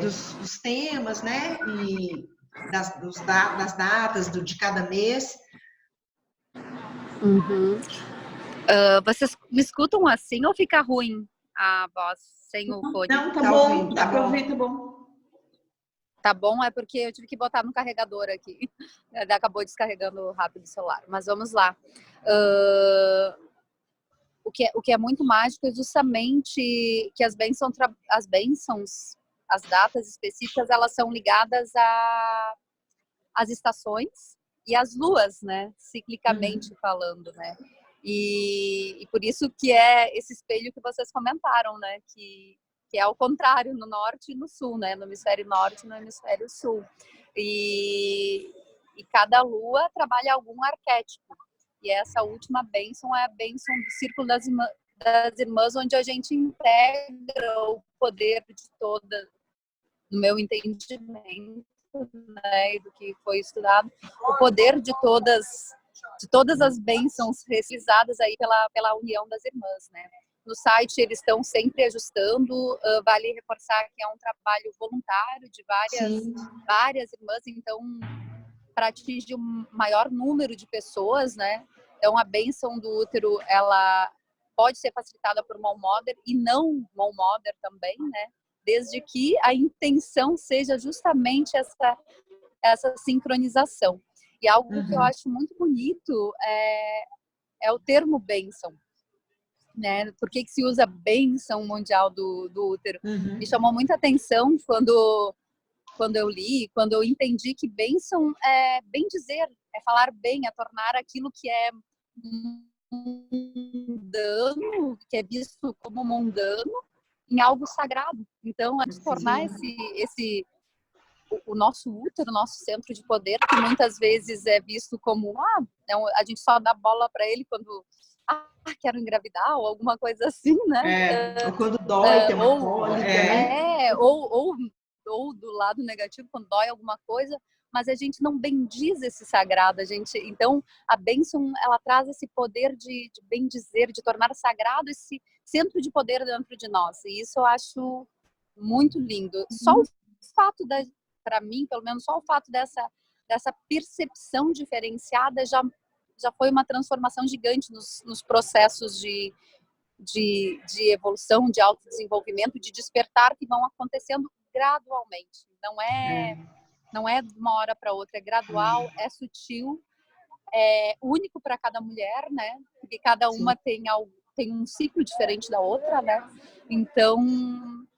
dos temas, né? E das datas de cada mês. Uhum. Vocês me escutam assim ou fica ruim a voz sem o fone? Não, tá bom, dá pra ouvir, tá bom. Tá bom, é porque eu tive que botar no carregador aqui. Acabou descarregando rápido o celular. Mas vamos lá. O que é muito mágico é justamente que as bênçãos, as datas específicas, elas são ligadas às estações e às luas, né? Ciclicamente falando, né? E por isso que é esse espelho que vocês comentaram, né? Que é ao contrário, no norte e no sul, né? No hemisfério norte e no hemisfério sul. E cada lua trabalha algum arquétipo. E essa última bênção é a bênção do Círculo das Irmãs, onde a gente integra o poder de todas, no meu entendimento, né, do que foi estudado, o poder de todas as bênçãos realizadas aí pela união das irmãs, né? No site eles estão sempre ajustando, vale reforçar que é um trabalho voluntário de várias irmãs, então para atingir um maior número de pessoas, né? Então a bênção do útero, ela pode ser facilitada por Mall Mother e não Mall Mother também, né? Desde que a intenção seja justamente essa sincronização. E algo que eu acho muito bonito é o termo bênção, né? Por que se usa bênção mundial do útero? Me chamou muita atenção quando eu li, quando eu entendi que bênção é bem dizer, é falar bem, é tornar aquilo que é mundano, que é visto como mundano, em algo sagrado. Então, é de tornar o nosso útero, o nosso centro de poder, que muitas vezes é visto como a gente só dá bola para ele quando quero engravidar ou alguma coisa assim, né? Ou quando dói, tem uma cólica, né? Ou do lado negativo, quando dói alguma coisa, mas a gente não bendiz esse sagrado, então a bênção, ela traz esse poder de bendizer, de tornar sagrado esse centro de poder dentro de nós, e isso eu acho muito lindo. Só o fato para mim, pelo menos só o fato dessa percepção diferenciada já foi uma transformação gigante nos processos de evolução, de autodesenvolvimento, de despertar que vão acontecendo gradualmente. Não é de uma hora para outra, é gradual, é sutil, é único para cada mulher, né? Porque cada uma tem um ciclo diferente da outra, né? Então,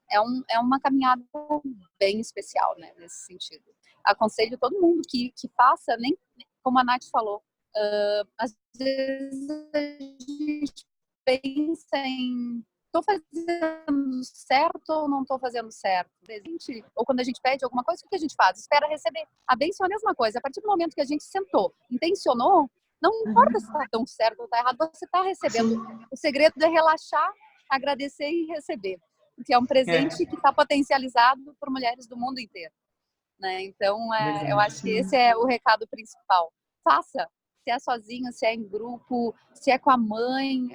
é uma caminhada bem especial, né? Nesse sentido. Aconselho todo mundo que faça, nem como a Nath falou, às vezes a gente pensa em estou fazendo certo ou não estou fazendo certo? Ou quando a gente pede alguma coisa, o que a gente faz? Espera receber. A bênção é a mesma coisa. A partir do momento que a gente sentou, intencionou, não importa se está tão certo ou está errado, você está recebendo. O segredo é relaxar, agradecer e receber. Porque é um presente que está potencializado por mulheres do mundo inteiro, né? Então, eu acho que esse é o recado principal. Faça. Se é sozinho, se é em grupo, se é com a mãe,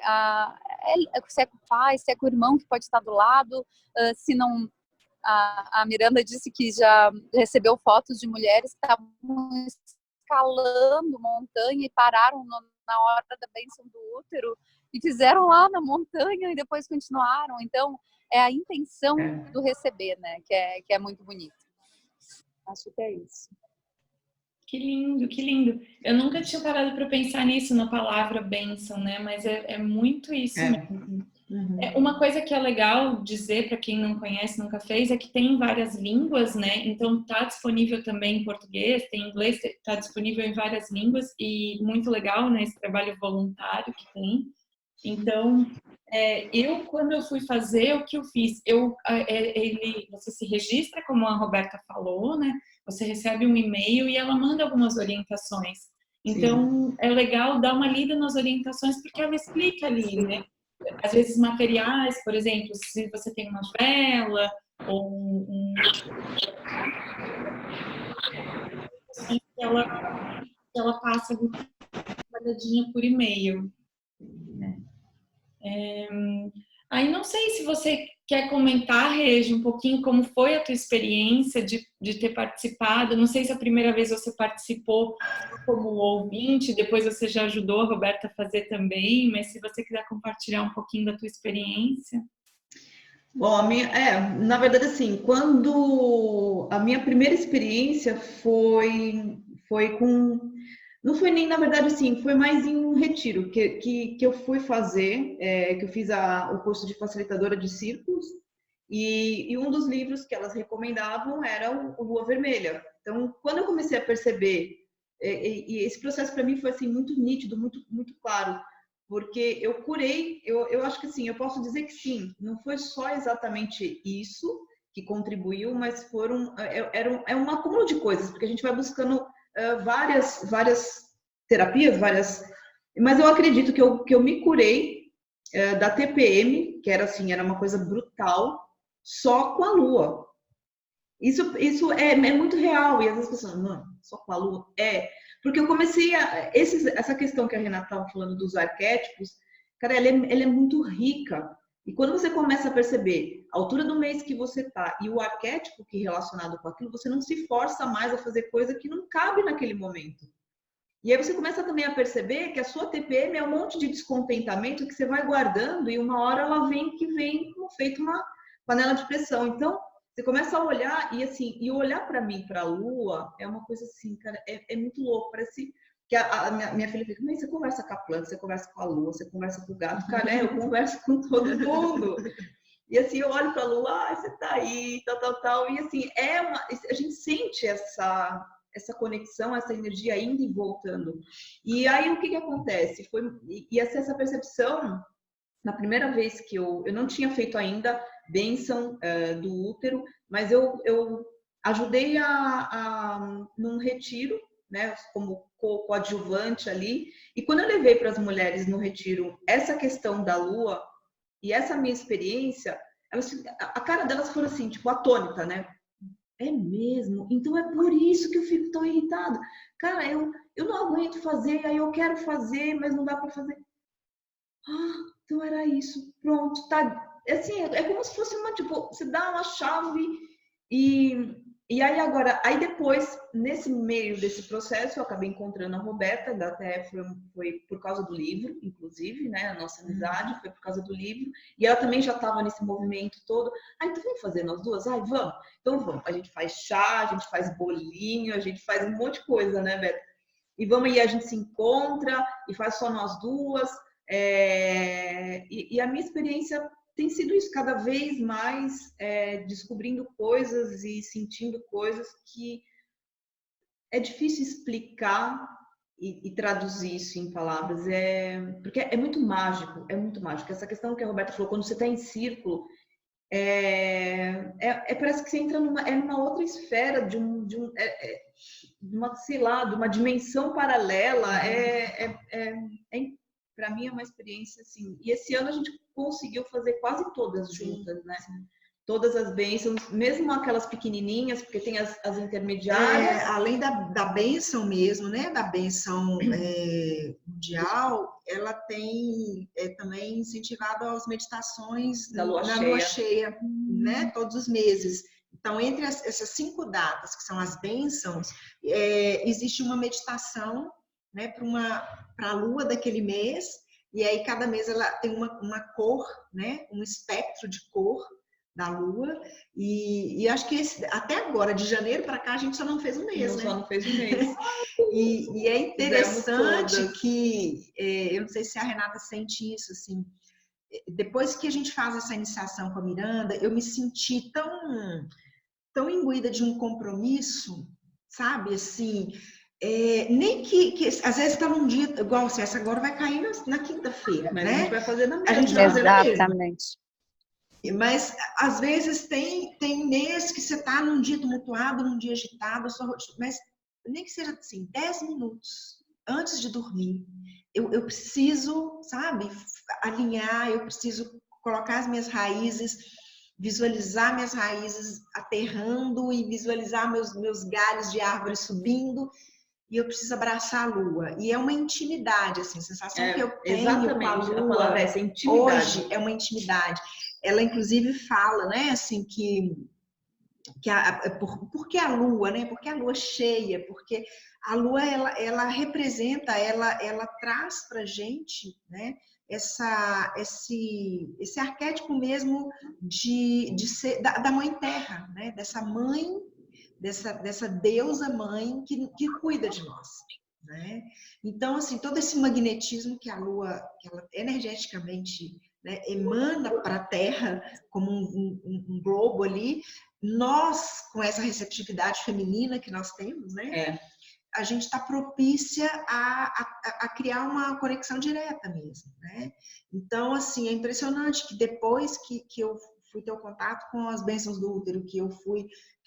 se é com o pai, se é com o irmão que pode estar do lado, se não... A Miranda disse que já recebeu fotos de mulheres que estavam escalando montanha e pararam na hora da bênção do útero e fizeram lá na montanha e depois continuaram. Então, é a intenção do receber, né? Que é muito bonito. Acho que é isso. Que lindo, que lindo. Eu nunca tinha parado para pensar nisso, na palavra bênção, né? Mas é muito isso mesmo. Uma coisa que é legal dizer para quem não conhece, nunca fez, é que tem várias línguas, né? Então está disponível também em português, tem em inglês, está disponível em várias línguas e muito legal, né? Esse trabalho voluntário que tem. Então, quando eu fui fazer, o que eu fiz? Você se registra, como a Roberta falou, né? Você recebe um e-mail e ela manda algumas orientações. Então, é legal dar uma lida nas orientações, porque ela explica ali, né? às vezes materiais, por exemplo, se você tem uma vela ou ela passa guardadinha por e-mail. Aí não sei se você quer comentar, Regi, um pouquinho como foi a tua experiência de ter participado. Não sei se a primeira vez você participou como ouvinte, depois você já ajudou a Roberta a fazer também, mas se você quiser compartilhar um pouquinho da tua experiência. Bom, na verdade, assim, quando a minha primeira experiência foi com... Não foi nem, na verdade, assim, foi mais em um retiro que eu fui fazer, que eu fiz o curso de facilitadora de círculos, e um dos livros que elas recomendavam era o Lua Vermelha. Então, quando eu comecei a perceber, e esse processo para mim foi assim, muito nítido, muito, muito claro, porque eu curei, eu acho que sim, eu posso dizer que sim, não foi só exatamente isso que contribuiu, mas é um acúmulo de coisas, porque a gente vai buscando várias terapias, mas eu acredito que eu me curei da TPM, que era assim, era uma coisa brutal, só com a lua. Isso é muito real, e às vezes as pessoas, não, só com a lua? Porque eu comecei essa questão que a Renata estava falando dos arquétipos, cara, ela é muito rica. E quando você começa a perceber a altura do mês que você tá e o arquétipo que é relacionado com aquilo, você não se força mais a fazer coisa que não cabe naquele momento. E aí você começa também a perceber que a sua TPM é um monte de descontentamento que você vai guardando e uma hora ela vem como feito uma panela de pressão. Então, você começa a olhar e assim, e olhar para mim, para a lua, é uma coisa assim, cara, é muito louco. Parece que a minha filha fica, mas você conversa com a planta, você conversa com a lua, você conversa com o gato. Cara, eu converso com todo mundo. E assim, eu olho para a lua, você tá aí, tal. E assim, a gente sente essa conexão, essa energia indo e voltando. E aí, o que acontece? E essa percepção, na primeira vez que eu não tinha feito ainda bênção do útero, mas eu ajudei num retiro, né, como coadjuvante ali, e quando eu levei para as mulheres no retiro essa questão da lua e essa minha experiência, a cara delas foi assim, tipo, atônita, né? É mesmo? Então é por isso que eu fico tão irritada. Cara, eu não aguento fazer, aí eu quero fazer, mas não dá para fazer. Então era isso. Pronto, tá. Assim, é como se fosse tipo, você dá uma chave e aí agora, aí depois, nesse meio desse processo, eu acabei encontrando a Roberta, até foi por causa do livro, inclusive, né? A nossa amizade foi por causa do livro. E ela também já estava nesse movimento todo. Então vamos fazer nós duas? Vamos. Então vamos. A gente faz chá, a gente faz bolinho, a gente faz um monte de coisa, né, Beto? E vamos aí, a gente se encontra e faz só nós duas. E a minha experiência tem sido isso, cada vez mais descobrindo coisas e sentindo coisas que é difícil explicar e traduzir isso em palavras, porque é muito mágico, Essa questão que a Roberta falou, quando você está em círculo, parece que você entra numa outra esfera, de uma, sei lá, de uma dimensão paralela, para mim é uma experiência assim. E esse ano a gente conseguiu fazer quase todas juntas, né? Sim. Todas as bênçãos, mesmo aquelas pequenininhas, porque tem as intermediárias. Além da bênção mesmo, né? Da bênção mundial, ela tem também incentivado as meditações na lua cheia, né? Todos os meses. Então, entre essas 5 datas, que são as bênçãos, existe uma meditação, né, para a lua daquele mês, e aí cada mês ela tem uma cor, né, um espectro de cor da lua, e acho que até agora, de janeiro para cá, a gente só não fez um mês, né? Só não fez um mês. E é interessante que, eu não sei se a Renata sente isso, assim, depois que a gente faz essa iniciação com a Miranda, eu me senti tão imbuída de um compromisso, sabe, assim, nem que às vezes está num dia, igual essa agora vai cair na quinta-feira, né? A gente vai fazer na mesma. A gente vai fazer na mesma. Exatamente. Mas, às vezes, tem mês que você está num dia tumultuado, num dia agitado, mas nem que seja assim, 10 minutos antes de dormir, eu preciso, sabe, alinhar, eu preciso colocar as minhas raízes, visualizar minhas raízes aterrando e visualizar meus galhos de árvore subindo, e eu preciso abraçar a lua. E é uma intimidade, assim, a sensação que eu tenho com a lua a palavra é essa, intimidade. hoje é uma intimidade. Ela, inclusive, fala, né, assim, por que a lua, né? Porque a lua cheia, porque a lua ela representa, ela traz para gente, né? Esse arquétipo mesmo de ser da mãe terra, né? Dessa mãe, dessa deusa mãe que cuida de nós, né? Então, assim, todo esse magnetismo que a lua, que ela energeticamente, né, emana para a Terra como um globo ali, nós, com essa receptividade feminina que nós temos, né? A gente está propícia a criar uma conexão direta mesmo, né? Então, assim, é impressionante que depois que eu fui ter o contato com as bênçãos do útero, que eu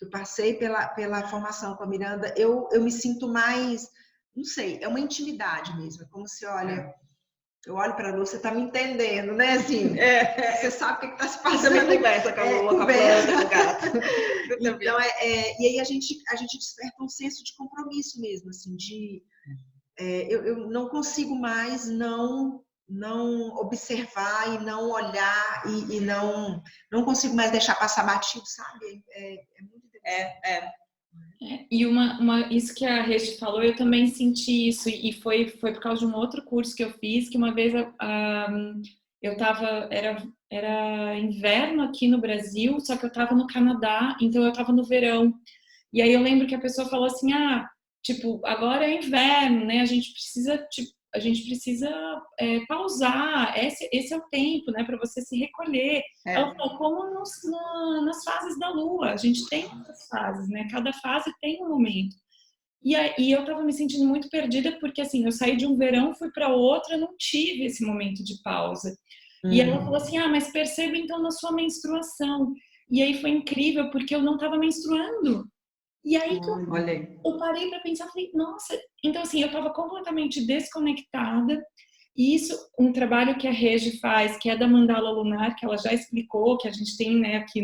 passei pela formação com a Miranda, eu me sinto mais, não sei, é uma intimidade mesmo, é como se, olha, eu olho para a lua, você está me entendendo, né? Assim, você sabe o que está se passando. Você também conversa com a lua, com a planta, com o gato. Então, e aí a gente desperta um senso de compromisso mesmo, assim, eu não consigo mais não observar e não olhar e não consigo mais deixar passar batido, sabe? É muito interessante. E isso que a Regi falou, eu também senti isso, e foi por causa de um outro curso que eu fiz, que uma vez eu tava, era inverno aqui no Brasil, só que eu tava no Canadá, então eu tava no verão. E aí eu lembro que a pessoa falou assim, tipo, agora é inverno, né? A gente precisa pausar, esse é o tempo, né, para você se recolher. Ela falou, como nas fases da lua, a gente tem essas fases, né? Cada fase tem um momento. E aí eu tava me sentindo muito perdida, porque assim, eu saí de um verão, fui para outro, eu não tive esse momento de pausa. E ela falou assim, mas perceba então na sua menstruação. E aí foi incrível, porque eu não estava menstruando. E aí que eu parei para pensar, falei, nossa, então assim, eu estava completamente desconectada, e isso, um trabalho que a Regi faz, que é da mandala lunar, que ela já explicou, que a gente tem, né, aqui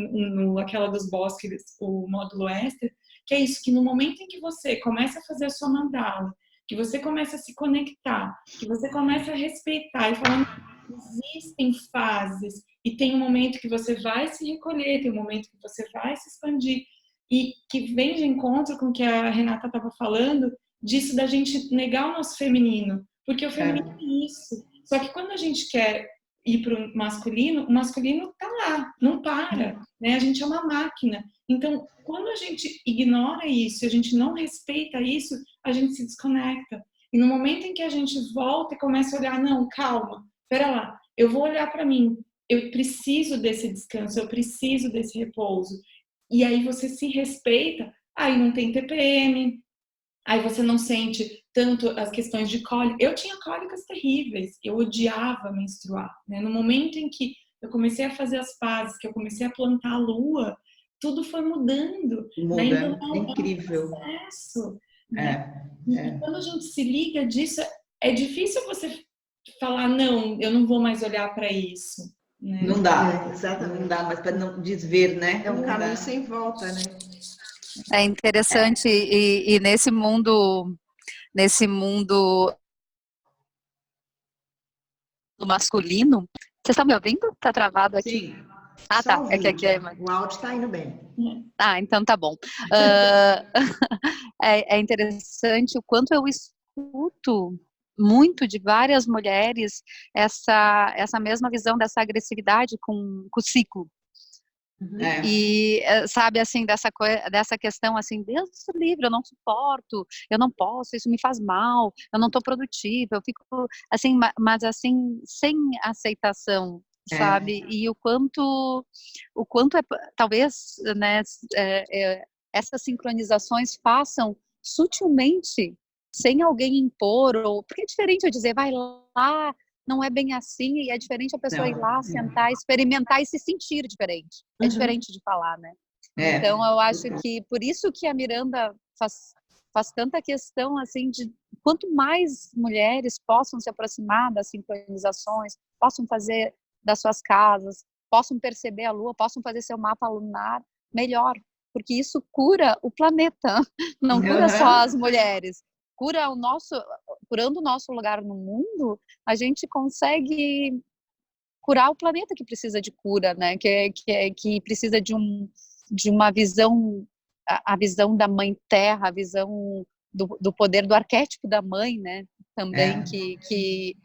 aquela dos bosques, o módulo extra, que é isso, que no momento em que você começa a fazer a sua mandala, que você começa a se conectar, que você começa a respeitar e falar, existem fases, e tem um momento que você vai se recolher, tem um momento que você vai se expandir, e que vem de encontro com o que a Renata estava falando, disso da gente negar o nosso feminino, porque o feminino é isso. Só que quando a gente quer ir para o masculino está lá, não para, né? A gente é uma máquina. Então, quando a gente ignora isso, a gente não respeita isso, a gente se desconecta. E no momento em que a gente volta e começa a olhar, não, calma, pera lá, eu vou olhar para mim, eu preciso desse descanso, eu preciso desse repouso. E aí você se respeita, aí não tem TPM, aí você não sente tanto as questões de cólica. Eu tinha cólicas terríveis, eu odiava menstruar, né? No momento em que eu comecei a fazer as pazes, que eu comecei a plantar a lua, tudo foi mudando. Muda, né? é incrível. É um processo, né? E quando a gente se liga disso, é difícil você falar, não, eu não vou mais olhar para isso. Né? Não dá, exatamente. Não dá mais para não desver, né? É um caminho sem volta, né? É interessante e nesse mundo masculino, vocês estão me ouvindo? Tá travado aqui? Sim. Ah, tá. É que aqui o áudio está indo bem. Ah, então tá bom. É interessante o quanto eu escuto muito de várias mulheres essa mesma visão dessa agressividade com o ciclo. E sabe assim dessa questão assim, Deus livre, eu não suporto, eu não posso, isso me faz mal, eu não estou produtiva, eu fico assim, mas assim sem aceitação, sabe? E o quanto é talvez, né, essas sincronizações façam sutilmente, sem alguém impor, ou porque é diferente eu dizer vai lá, não é bem assim, e é diferente a pessoa ir lá, sentar, experimentar e se sentir diferente. É diferente de falar, né? Então, eu acho que, por isso que a Miranda faz tanta questão, assim, de quanto mais mulheres possam se aproximar das sincronizações, possam fazer das suas casas, possam perceber a lua, possam fazer seu mapa lunar, melhor, porque isso cura o planeta, não cura só as mulheres, curando o nosso lugar no mundo, a gente consegue curar o planeta que precisa de cura, né? Que precisa de uma visão, a visão da mãe terra, a visão do poder do arquétipo da mãe, né? Também que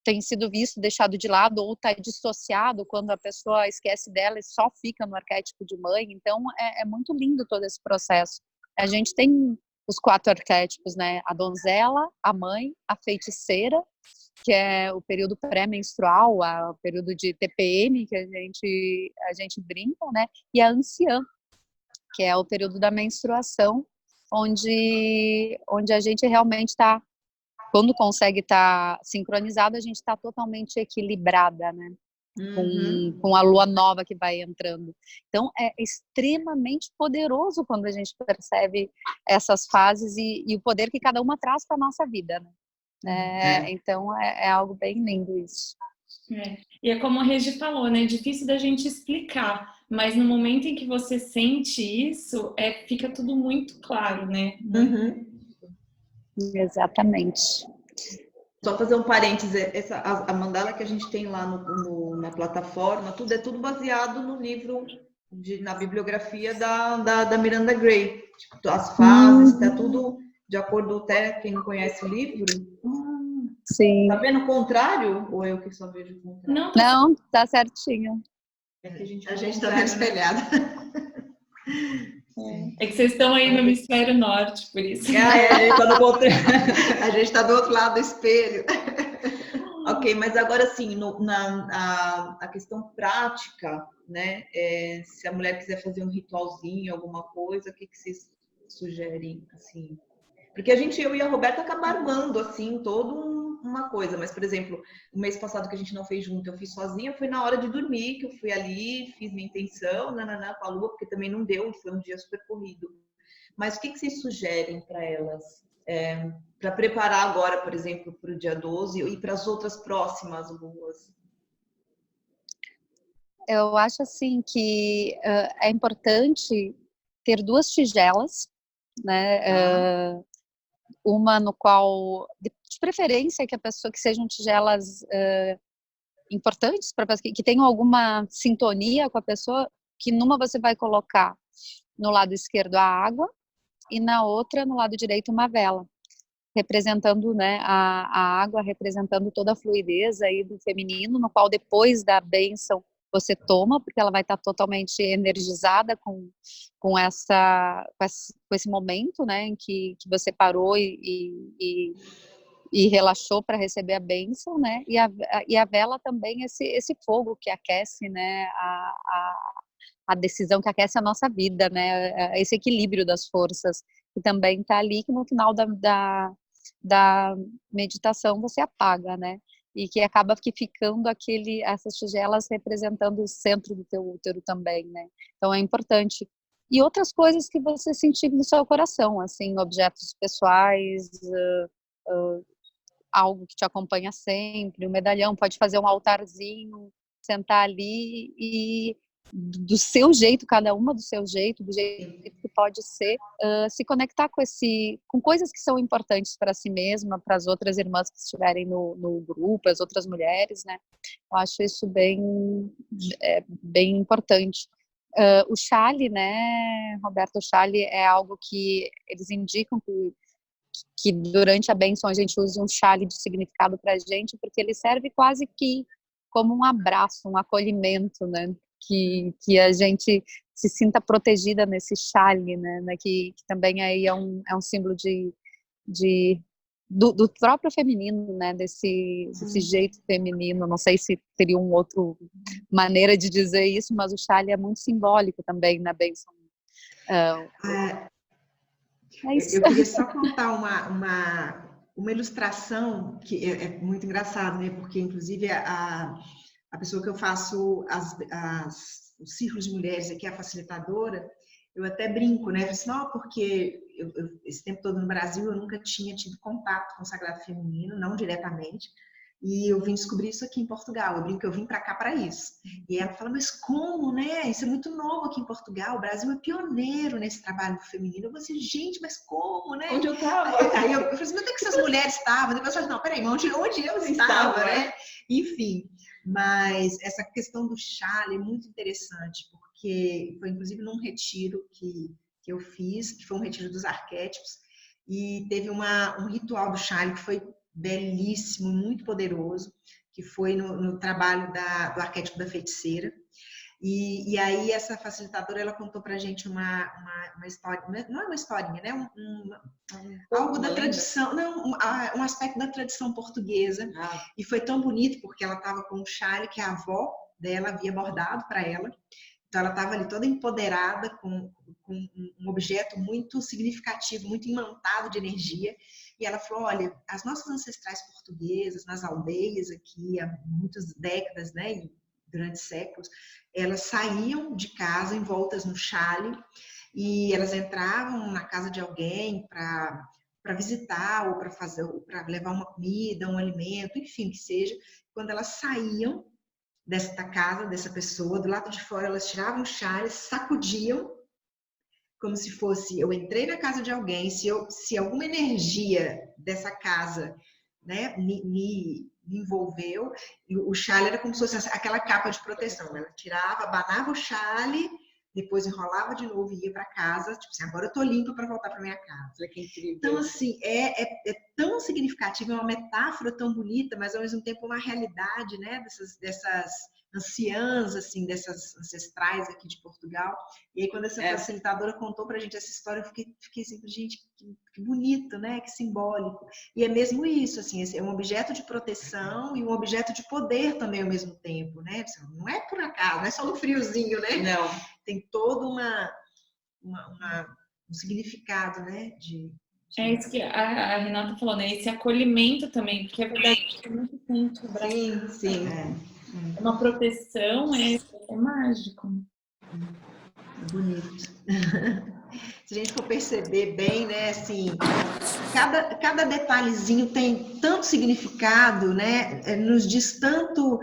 tem sido visto, deixado de lado ou está dissociado quando a pessoa esquece dela e só fica no arquétipo de mãe. Então é muito lindo todo esse processo. A gente tem os 4 arquétipos, né? A donzela, a mãe, a feiticeira, que é o período pré-menstrual, o período de TPM que a gente brinca, né? E a anciã, que é o período da menstruação, onde a gente realmente está, quando consegue estar sincronizado, a gente está totalmente equilibrada, né? Com a lua nova que vai entrando. Então, é extremamente poderoso quando a gente percebe essas fases e o poder que cada uma traz para a nossa vida, né? Então, é algo bem lindo isso. E é como a Regi falou, né? É difícil da gente explicar, mas no momento em que você sente isso, fica tudo muito claro, né? Exatamente. Só fazer um parênteses, a mandala que a gente tem lá na plataforma, tudo é tudo baseado no livro, na bibliografia da Miranda Gray. Tipo, as fases, tá tudo de acordo, até quem não conhece o livro. Sim. Tá vendo o contrário? Ou eu que só vejo o contrário? Não, tá certinho. É que a gente tá vendo espelhado. É que vocês estão aí no hemisfério norte, por isso. A gente está do outro lado do espelho. Ok, mas agora sim, a questão prática, né? Se a mulher quiser fazer um ritualzinho, alguma coisa, o que vocês sugerem, assim? Porque eu e a Roberta acabamos armando, assim, uma coisa. Mas, por exemplo, o mês passado que a gente não fez junto, eu fiz sozinha, foi na hora de dormir, que eu fui ali, fiz minha intenção, com a lua, porque também não deu, foi um dia super corrido. Mas o que vocês sugerem para elas? Para preparar agora, por exemplo, para o dia 12 e para as outras próximas luas? Eu acho, assim, que é importante ter 2 tigelas, né? Uma no qual, de preferência, que a pessoa que sejam tigelas importantes para que tenham alguma sintonia com a pessoa, que numa você vai colocar no lado esquerdo a água e na outra, no lado direito, uma vela, representando, né, a água representando toda a fluidez aí do feminino, no qual depois da bênção você toma, porque ela vai estar totalmente energizada com esse momento, né, em que você parou e relaxou para receber a bênção, né, e a vela também, esse fogo que aquece, né, a decisão, que aquece a nossa vida, né, esse equilíbrio das forças, que também está ali, que no final da meditação você apaga, né, e que acaba ficando essas tigelas representando o centro do teu útero também, né, então é importante. E outras coisas que você sentir no seu coração, assim, objetos pessoais, algo que te acompanha sempre, um medalhão, pode fazer um altarzinho, sentar ali e do seu jeito, cada uma do seu jeito, do jeito que pode ser, se conectar com coisas que são importantes para si mesma, para as outras irmãs que estiverem no grupo, as outras mulheres, né? Eu acho isso bem importante. O chale, né, Roberto, o chale é algo que eles indicam que durante a bênção a gente use um chale de significado para a gente, porque ele serve quase que como um abraço, um acolhimento, né? Que a gente se sinta protegida nesse chale, né? Que também aí é um símbolo do próprio feminino, né? Desse jeito feminino. Não sei se teria uma outra maneira de dizer isso, mas o chale é muito simbólico também na bênção. Eu queria só contar uma ilustração que é muito engraçado, né? Porque, inclusive, a pessoa que eu faço os círculos de mulheres aqui, a facilitadora, eu até brinco, né? Eu disse, não, porque esse tempo todo no Brasil, eu nunca tinha tido contato com o sagrado feminino, não diretamente. E eu vim descobrir isso aqui em Portugal. Eu brinco que eu vim para cá para isso. E ela fala, mas como, né? Isso é muito novo aqui em Portugal. O Brasil é pioneiro nesse trabalho feminino. Eu falei assim, gente, mas como, né? Onde eu estava? Aí eu falei assim, onde é que essas mulheres estavam? Depois eu falei, não, peraí, onde eu estava, né? Enfim, mas essa questão do chale é muito interessante, porque foi inclusive num retiro que eu fiz, que foi um retiro dos arquétipos, e teve um ritual do chale que foi belíssimo, muito poderoso, que foi no trabalho do arquétipo da feiticeira. E aí essa facilitadora, ela contou pra gente uma história, não é uma historinha, né? Algo da tradição, não, um aspecto da tradição portuguesa. E foi tão bonito porque ela estava com um chale que a avó dela havia bordado para ela. Então ela estava ali toda empoderada com um objeto muito significativo, muito imantado de energia. E ela falou, olha, as nossas ancestrais portuguesas, nas aldeias aqui, há muitas décadas, né, e durante séculos, elas saíam de casa envoltas no chale e elas entravam na casa de alguém para visitar ou para levar uma comida, um alimento, enfim, que seja. Quando elas saíam desta casa, dessa pessoa, do lado de fora, elas tiravam o chale, sacudiam, como se fosse, eu entrei na casa de alguém, se alguma energia dessa casa, né, me envolveu, e o chale era como se fosse aquela capa de proteção. Ela tirava, abanava o chale, depois enrolava de novo e ia para casa, tipo assim, agora eu tô limpa para voltar para minha casa. Que incrível. Então, assim, é tão significativo, é uma metáfora tão bonita, mas ao mesmo tempo uma realidade, né, dessas anciãs, assim, dessas ancestrais aqui de Portugal. E aí, quando essa facilitadora contou pra gente essa história, eu fiquei assim, gente, que bonito, né, que simbólico. E é mesmo isso, assim, é um objeto de proteção e um objeto de poder também ao mesmo tempo, né? Não é por acaso, não é só no friozinho, né? Não. Tem todo um significado, né? É isso que a Renata falou, né? Esse acolhimento também, porque é verdade que muito tempo o Brasil Sim. é uma proteção, é mágico. É bonito. Se a gente for perceber bem, né, assim, cada detalhezinho tem tanto significado, né, nos diz tanto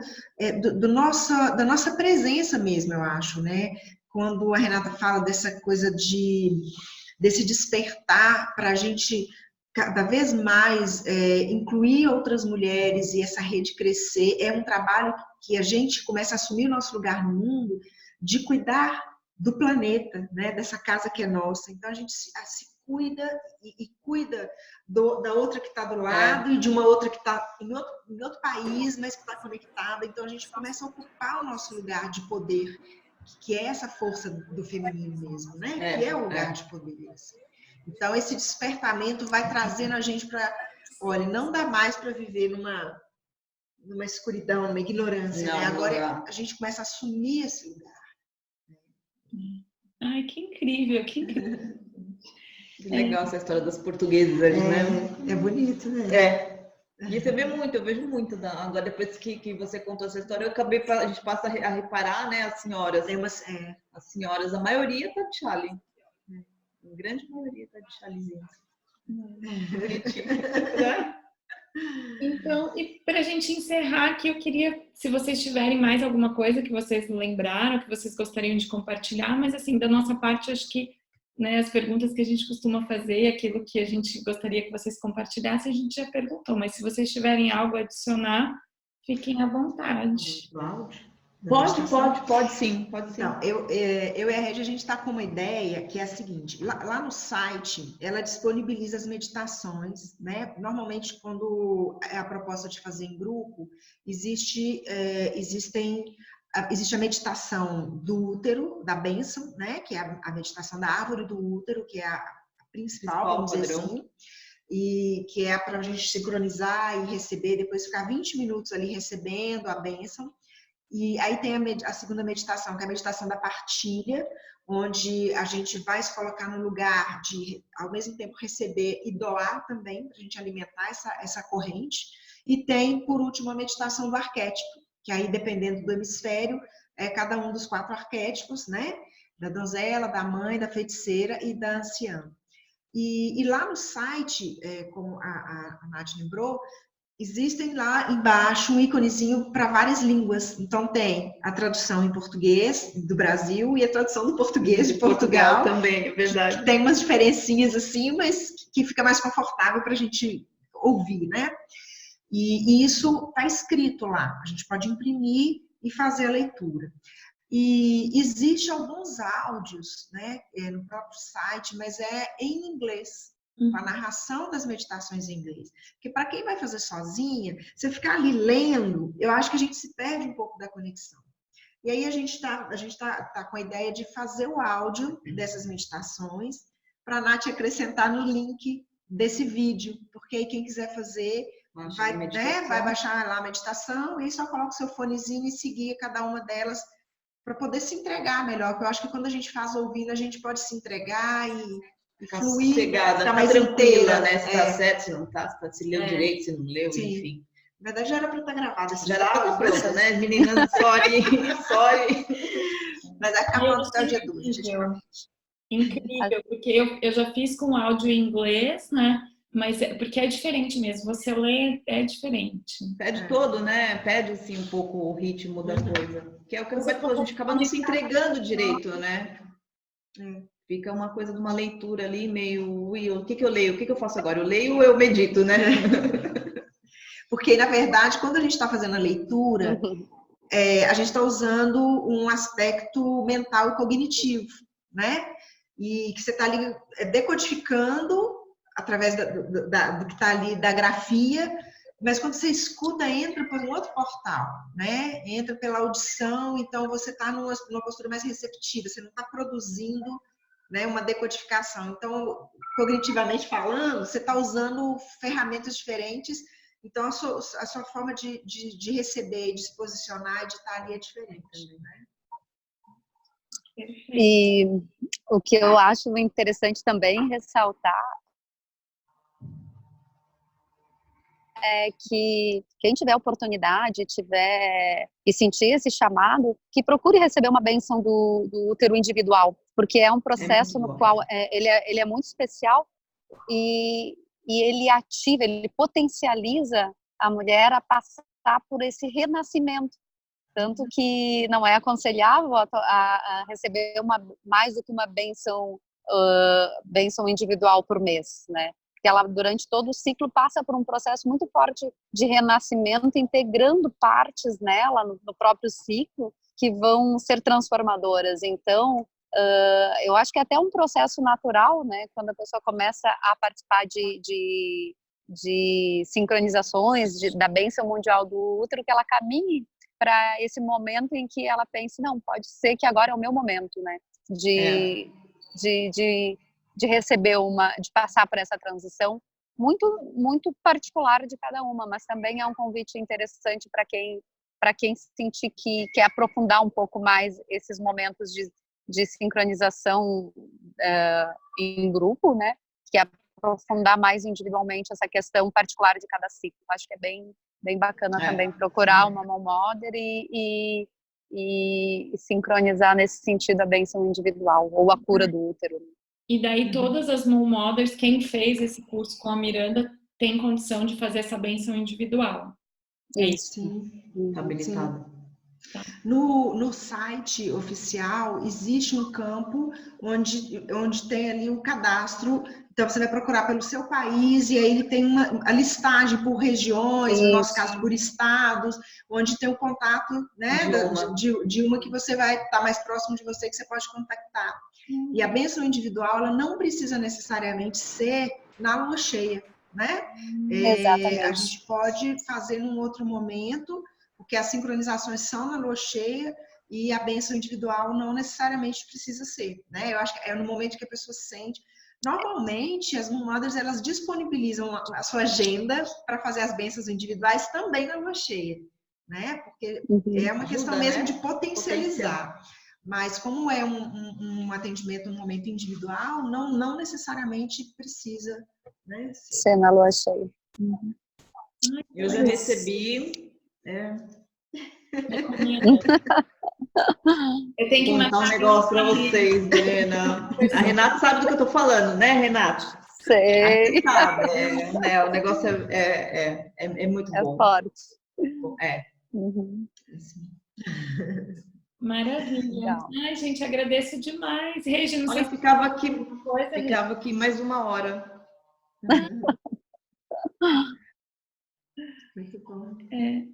da nossa presença mesmo, eu acho, né? Quando a Renata fala dessa coisa desse despertar para a gente cada vez mais incluir outras mulheres e essa rede crescer, é um trabalho que a gente começa a assumir o nosso lugar no mundo, de cuidar do planeta, né? Dessa casa que é nossa. Então a gente se cuida e cuida da outra que está do lado e de uma outra que está em outro país, mas que está conectada. Então a gente começa a ocupar o nosso lugar de poder, que é essa força do feminino mesmo, né? Que é o lugar de poder. Assim. Então esse despertamento vai trazendo a gente para, olha, não dá mais para viver numa escuridão, numa ignorância, né? Agora a gente começa a assumir esse lugar. Ai, que incrível, que incrível. Que legal essa história das portuguesas ali, né? É bonito, né? E você vê muito, eu vejo muito. Agora, depois que você contou essa história, a gente passa a reparar, né, as senhoras. As senhoras, a maioria tá de chale. A grande maioria tá de chalezinho. Então, e para a gente encerrar aqui, eu queria, se vocês tiverem mais alguma coisa que vocês lembraram, que vocês gostariam de compartilhar, mas assim, da nossa parte, acho que, né, as perguntas que a gente costuma fazer, aquilo que a gente gostaria que vocês compartilhassem, a gente já perguntou, mas se vocês tiverem algo a adicionar, fiquem à vontade. Pode sim. Então, eu e a Régia, a gente está com uma ideia que é a seguinte, lá no site, ela disponibiliza as meditações, né? Normalmente, quando é a proposta de fazer em grupo, existe a meditação do útero, da bênção, né? Que é a meditação da árvore do útero, que é a principal, vamos dizer assim, e que é para a gente sincronizar e receber, depois ficar 20 minutos ali recebendo a bênção. E aí tem a segunda meditação, que é a meditação da partilha, onde a gente vai se colocar no lugar de, ao mesmo tempo, receber e doar também, para a gente alimentar essa corrente. E tem, por último, a meditação do arquétipo, que aí, dependendo do hemisfério, é cada um dos 4 arquétipos, né? Da donzela, da mãe, da feiticeira e da anciã. E lá no site, como a Nath lembrou, existem lá embaixo um íconezinho para várias línguas. Então tem a tradução em português do Brasil e a tradução do português de Portugal. Também, é verdade. Tem umas diferencinhas assim, mas que fica mais confortável para a gente ouvir, né? E isso está escrito lá. A gente pode imprimir e fazer a leitura. E existe alguns áudios, né, no próprio site, mas é em inglês, com a narração das meditações em inglês. Porque para quem vai fazer sozinha, você ficar ali lendo, eu acho que a gente se perde um pouco da conexão. E aí a gente tá com a ideia de fazer o áudio dessas meditações para a Nath acrescentar no link desse vídeo, porque aí quem quiser fazer vai baixar lá a meditação e só coloca o seu fonezinho e seguir cada uma delas para poder se entregar melhor, porque eu acho que quando a gente faz ouvindo, a gente pode se entregar e fluir, ficar mais tranquila, né? Se tá certo, se não tá, se leu direito, se não leu, sim. Enfim. Na verdade, já era para estar gravada. Já era para estar pronta, né? Meninas, sorry. Mas acabou até o dia 2, Incrível, porque eu já fiz com áudio em inglês, né? Mas porque é diferente mesmo, você lê é diferente. Pede todo, né? Pede assim um pouco o ritmo da coisa. Que é o que a gente acaba não se entregando direito, né? Fica uma coisa de uma leitura ali meio, o que eu leio? O que eu faço agora? Eu leio ou eu medito, né? Porque, na verdade, quando a gente está fazendo a leitura, a gente está usando um aspecto mental e cognitivo, né? E que você está ali decodificando através do que está ali, da grafia, mas quando você escuta, entra por um outro portal, né? Entra pela audição, então você está numa postura mais receptiva, você não está produzindo, né, uma decodificação. Então, cognitivamente falando, você está usando ferramentas diferentes, então a sua forma de receber, de se posicionar e de estar ali é diferente também, né? E o que eu acho interessante também ressaltar é que quem tiver oportunidade, e sentir esse chamado, que procure receber uma bênção do útero individual, porque é um processo no qual ele é muito especial e ele ativa, ele potencializa a mulher a passar por esse renascimento. Tanto que não é aconselhável a receber mais do que uma bênção individual por mês, né? Porque ela, durante todo o ciclo, passa por um processo muito forte de renascimento, integrando partes nela, no próprio ciclo, que vão ser transformadoras. Então, eu acho que é até um processo natural, né? Quando a pessoa começa a participar de sincronizações, da bênção mundial do útero, que ela caminhe para esse momento em que ela pense, não, pode ser que agora é o meu momento, né? De receber de passar por essa transição muito, muito particular de cada uma, mas também é um convite interessante para quem sentir que quer aprofundar um pouco mais esses momentos de sincronização em grupo, né? Que é aprofundar mais individualmente essa questão particular de cada ciclo. Acho que é bem bacana também procurar uma Mom Mother e sincronizar nesse sentido a bênção individual ou a cura do útero. E daí todas as Mom Mothers, quem fez esse curso com a Miranda, tem condição de fazer essa bênção individual. Isso. Sim. Habilitado. No site oficial existe um campo onde tem ali o cadastro. Então você vai procurar pelo seu país e aí ele tem a listagem por regiões, no nosso caso por estados, onde tem o contato, né, de uma que você vai estar mais próximo de você, que você pode contactar. E a bênção individual, ela não precisa necessariamente ser na lua cheia, né? Exatamente. A gente pode fazer num outro momento, porque as sincronizações são na lua cheia e a bênção individual não necessariamente precisa ser, né? Eu acho que é no momento que a pessoa se sente. Normalmente, as Mom Mothers, elas disponibilizam a sua agenda para fazer as bênçãos individuais também na lua cheia, né? Porque é uma questão mesmo de potencializar. Mas como é um atendimento no momento individual, não necessariamente precisa, né, ser na lua cheia. Eu já recebi... Eu tenho que Vou contar um matar negócio pra meu vocês, Helena. A Renata sabe do que eu tô falando, né, Renato? Sei, Você sabe, né? O negócio é muito é bom. forte. É. Uhum. Maravilha. Legal. Ai, gente, agradeço demais. Regi, não sei Olha, se ficava tem aqui, alguma coisa, Regi. ficava aqui mais 1 hora. Muito bom.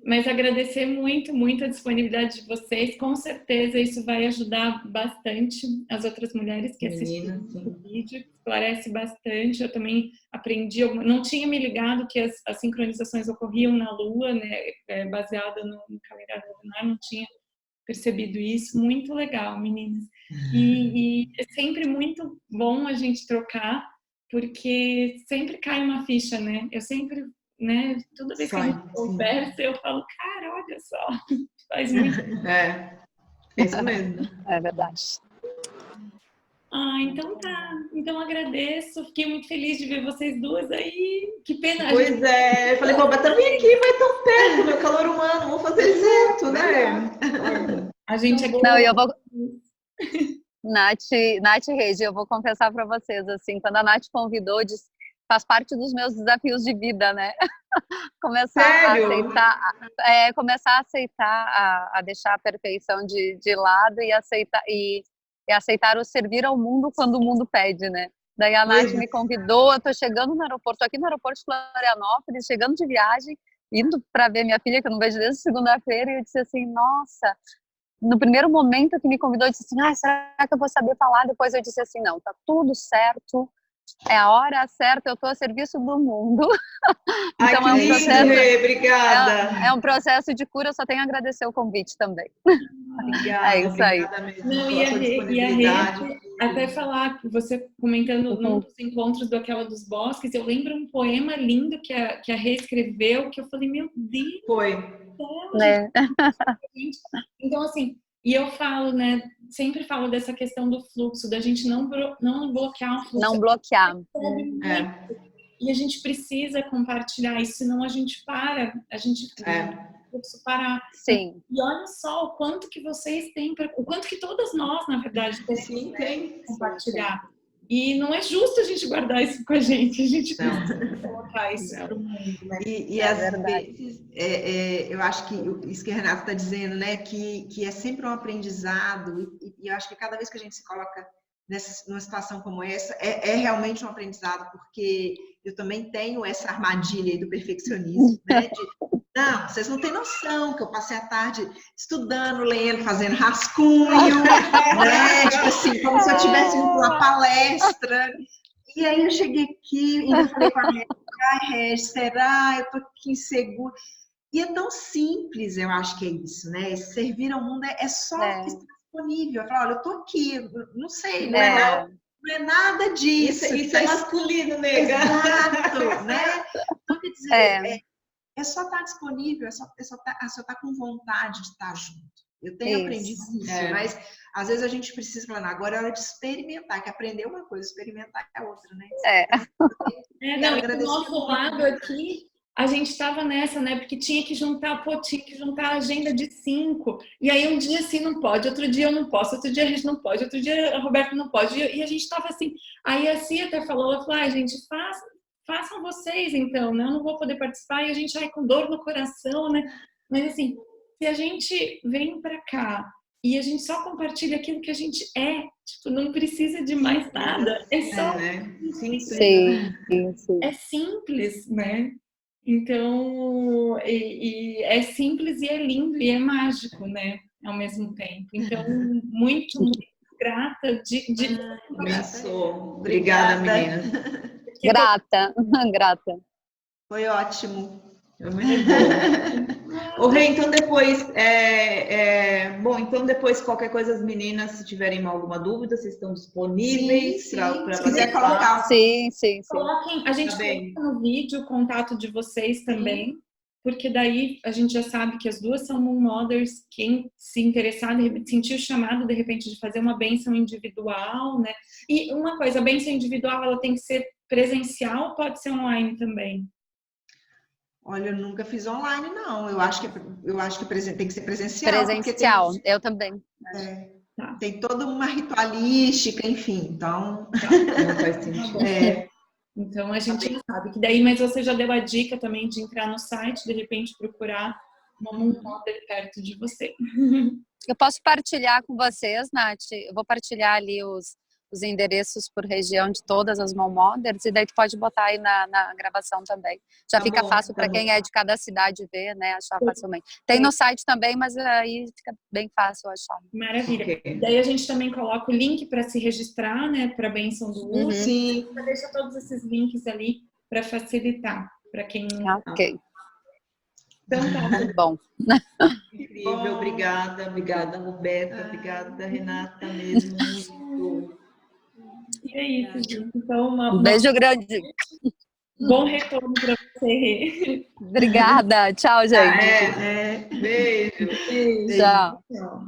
Mas agradecer muito, muito a disponibilidade de vocês. Com certeza isso vai ajudar bastante as outras mulheres que assistiram Meninas, o sim. vídeo. Esclarece bastante. Eu também aprendi, não tinha me ligado que as sincronizações ocorriam na Lua, né? Baseada no calendário lunar, não tinha percebido isso. Muito legal, meninas. E é sempre muito bom a gente trocar, porque sempre cai uma ficha, né? Eu sempre, né, toda vez que a Sai, gente sim. conversa, eu falo, cara, olha só, faz muito. É isso mesmo. É verdade. Ah, então tá. Então agradeço. Fiquei muito feliz de ver vocês duas aí. Que pena. Pois é, eu falei, Roberta, vem aqui, vai tão perto, meu calor humano, vamos fazer junto, né? A gente aqui. Não, e eu vou. Nath e Regi, eu vou confessar para vocês, assim, quando a Nath convidou, disse, faz parte dos meus desafios de vida, né? Sério? Começar a aceitar, a deixar a perfeição de lado e aceitar o servir ao mundo quando o mundo pede, né? Daí a Nath me convidou, eu tô chegando no aeroporto, tô aqui no aeroporto de Florianópolis, chegando de viagem, indo para ver minha filha, que eu não vejo desde segunda-feira, e eu disse assim, nossa, no primeiro momento que me convidou, eu disse assim, será que eu vou saber falar? Depois eu disse assim, não, tá tudo certo, é a hora certa, eu estou a serviço do mundo. Então, que lindo, Rê, obrigada. É um processo de cura, eu só tenho a agradecer o convite também. Obrigada, é isso aí. Obrigada mesmo Não, pela sua disponibilidade. Até falar, você comentando num dos encontros daquela dos bosques, eu lembro um poema lindo que a Rê escreveu, que eu falei, meu Deus. Foi. Gente. Então, assim, e eu falo, né, sempre falo dessa questão do fluxo, da gente não bloquear o fluxo. Não bloquear. E a gente precisa compartilhar isso, senão a gente para, o fluxo parar. Sim. E olha só o quanto que vocês têm, o quanto que todas nós, na verdade, tem compartilhar. E não é justo a gente guardar isso com a gente precisa colocar isso para o mundo. Né? E às vezes, eu acho que isso que a Renata está dizendo, né, que é sempre um aprendizado, e eu acho que cada vez que a gente se coloca numa situação como essa, é realmente um aprendizado, porque eu também tenho essa armadilha aí do perfeccionismo, né, não, vocês não têm noção que eu passei a tarde estudando, lendo, fazendo rascunho, né? Tipo assim, como se eu tivesse indo para uma palestra. E aí eu cheguei aqui e ainda falei com a Regis, será? Eu tô aqui insegura. E é tão simples, eu acho que é isso, né? Esse servir ao mundo é só estar disponível. Eu falo, olha, eu tô aqui, não sei, não é nada disso. Isso é masculino, nega. Exato, né? Então, quer dizer, é só estar disponível, é só estar com vontade de estar junto. Eu tenho aprendido isso, mas às vezes a gente precisa falar, agora é hora de experimentar, que aprender uma coisa, experimentar é outra, né? Do nosso lado aqui, a gente estava nessa, né? Porque tinha que juntar a agenda de 5. E aí um dia assim não pode, outro dia eu não posso, outro dia a gente não pode, outro dia a Roberta não pode. E a gente estava assim. Aí a Cia até falou, ela falou, gente, façam vocês então, né? Eu não vou poder participar e a gente vai com dor no coração, né? Mas assim, se a gente vem para cá e a gente só compartilha aquilo que a gente tipo, não precisa de mais nada. É só é simples, né? Então, é simples e é lindo e é mágico, né? Ao mesmo tempo. Então, muito, muito grata Obrigada, meninas. Grata. Foi ótimo. Foi muito bom. Ô, Rê, então depois qualquer coisa, as meninas, se tiverem alguma dúvida, vocês estão disponíveis para se quiser colocar. Sim. Coloquem, a gente coloca no vídeo o contato de vocês também, porque daí a gente já sabe que as duas são Moon Mothers, quem se interessar, sentir o chamado, de repente, de fazer uma bênção individual, né? E uma coisa, a bênção individual, ela tem que ser presencial ou pode ser online também? Olha, eu nunca fiz online, não. Eu acho que tem que ser presencial. Presencial, eu também. Tem toda uma ritualística, enfim. Então, Não faz sentido. Então a gente já sabe que daí, mas você já deu a dica também de entrar no site, de repente procurar uma Moon Mother perto de você. Eu posso partilhar com vocês, Nath? Eu vou partilhar ali os endereços por região de todas as Moon Mothers, e daí tu pode botar aí na gravação também. Já fica fácil para quem é de cada cidade ver, né? Achar facilmente. Tem no site também, mas aí fica bem fácil achar. Maravilha. Okay. Daí a gente também coloca o link para se registrar, né? Para a benção do uso. Sim. Você deixa todos esses links ali para facilitar para quem não. Ok. Então tá. Muito bom. Incrível, obrigada, Roberta, obrigada, Renata, mesmo. E é isso, gente. Então, um beijo grande. Bom retorno para você. Obrigada. Tchau, gente. Beijo. Tchau. Tchau.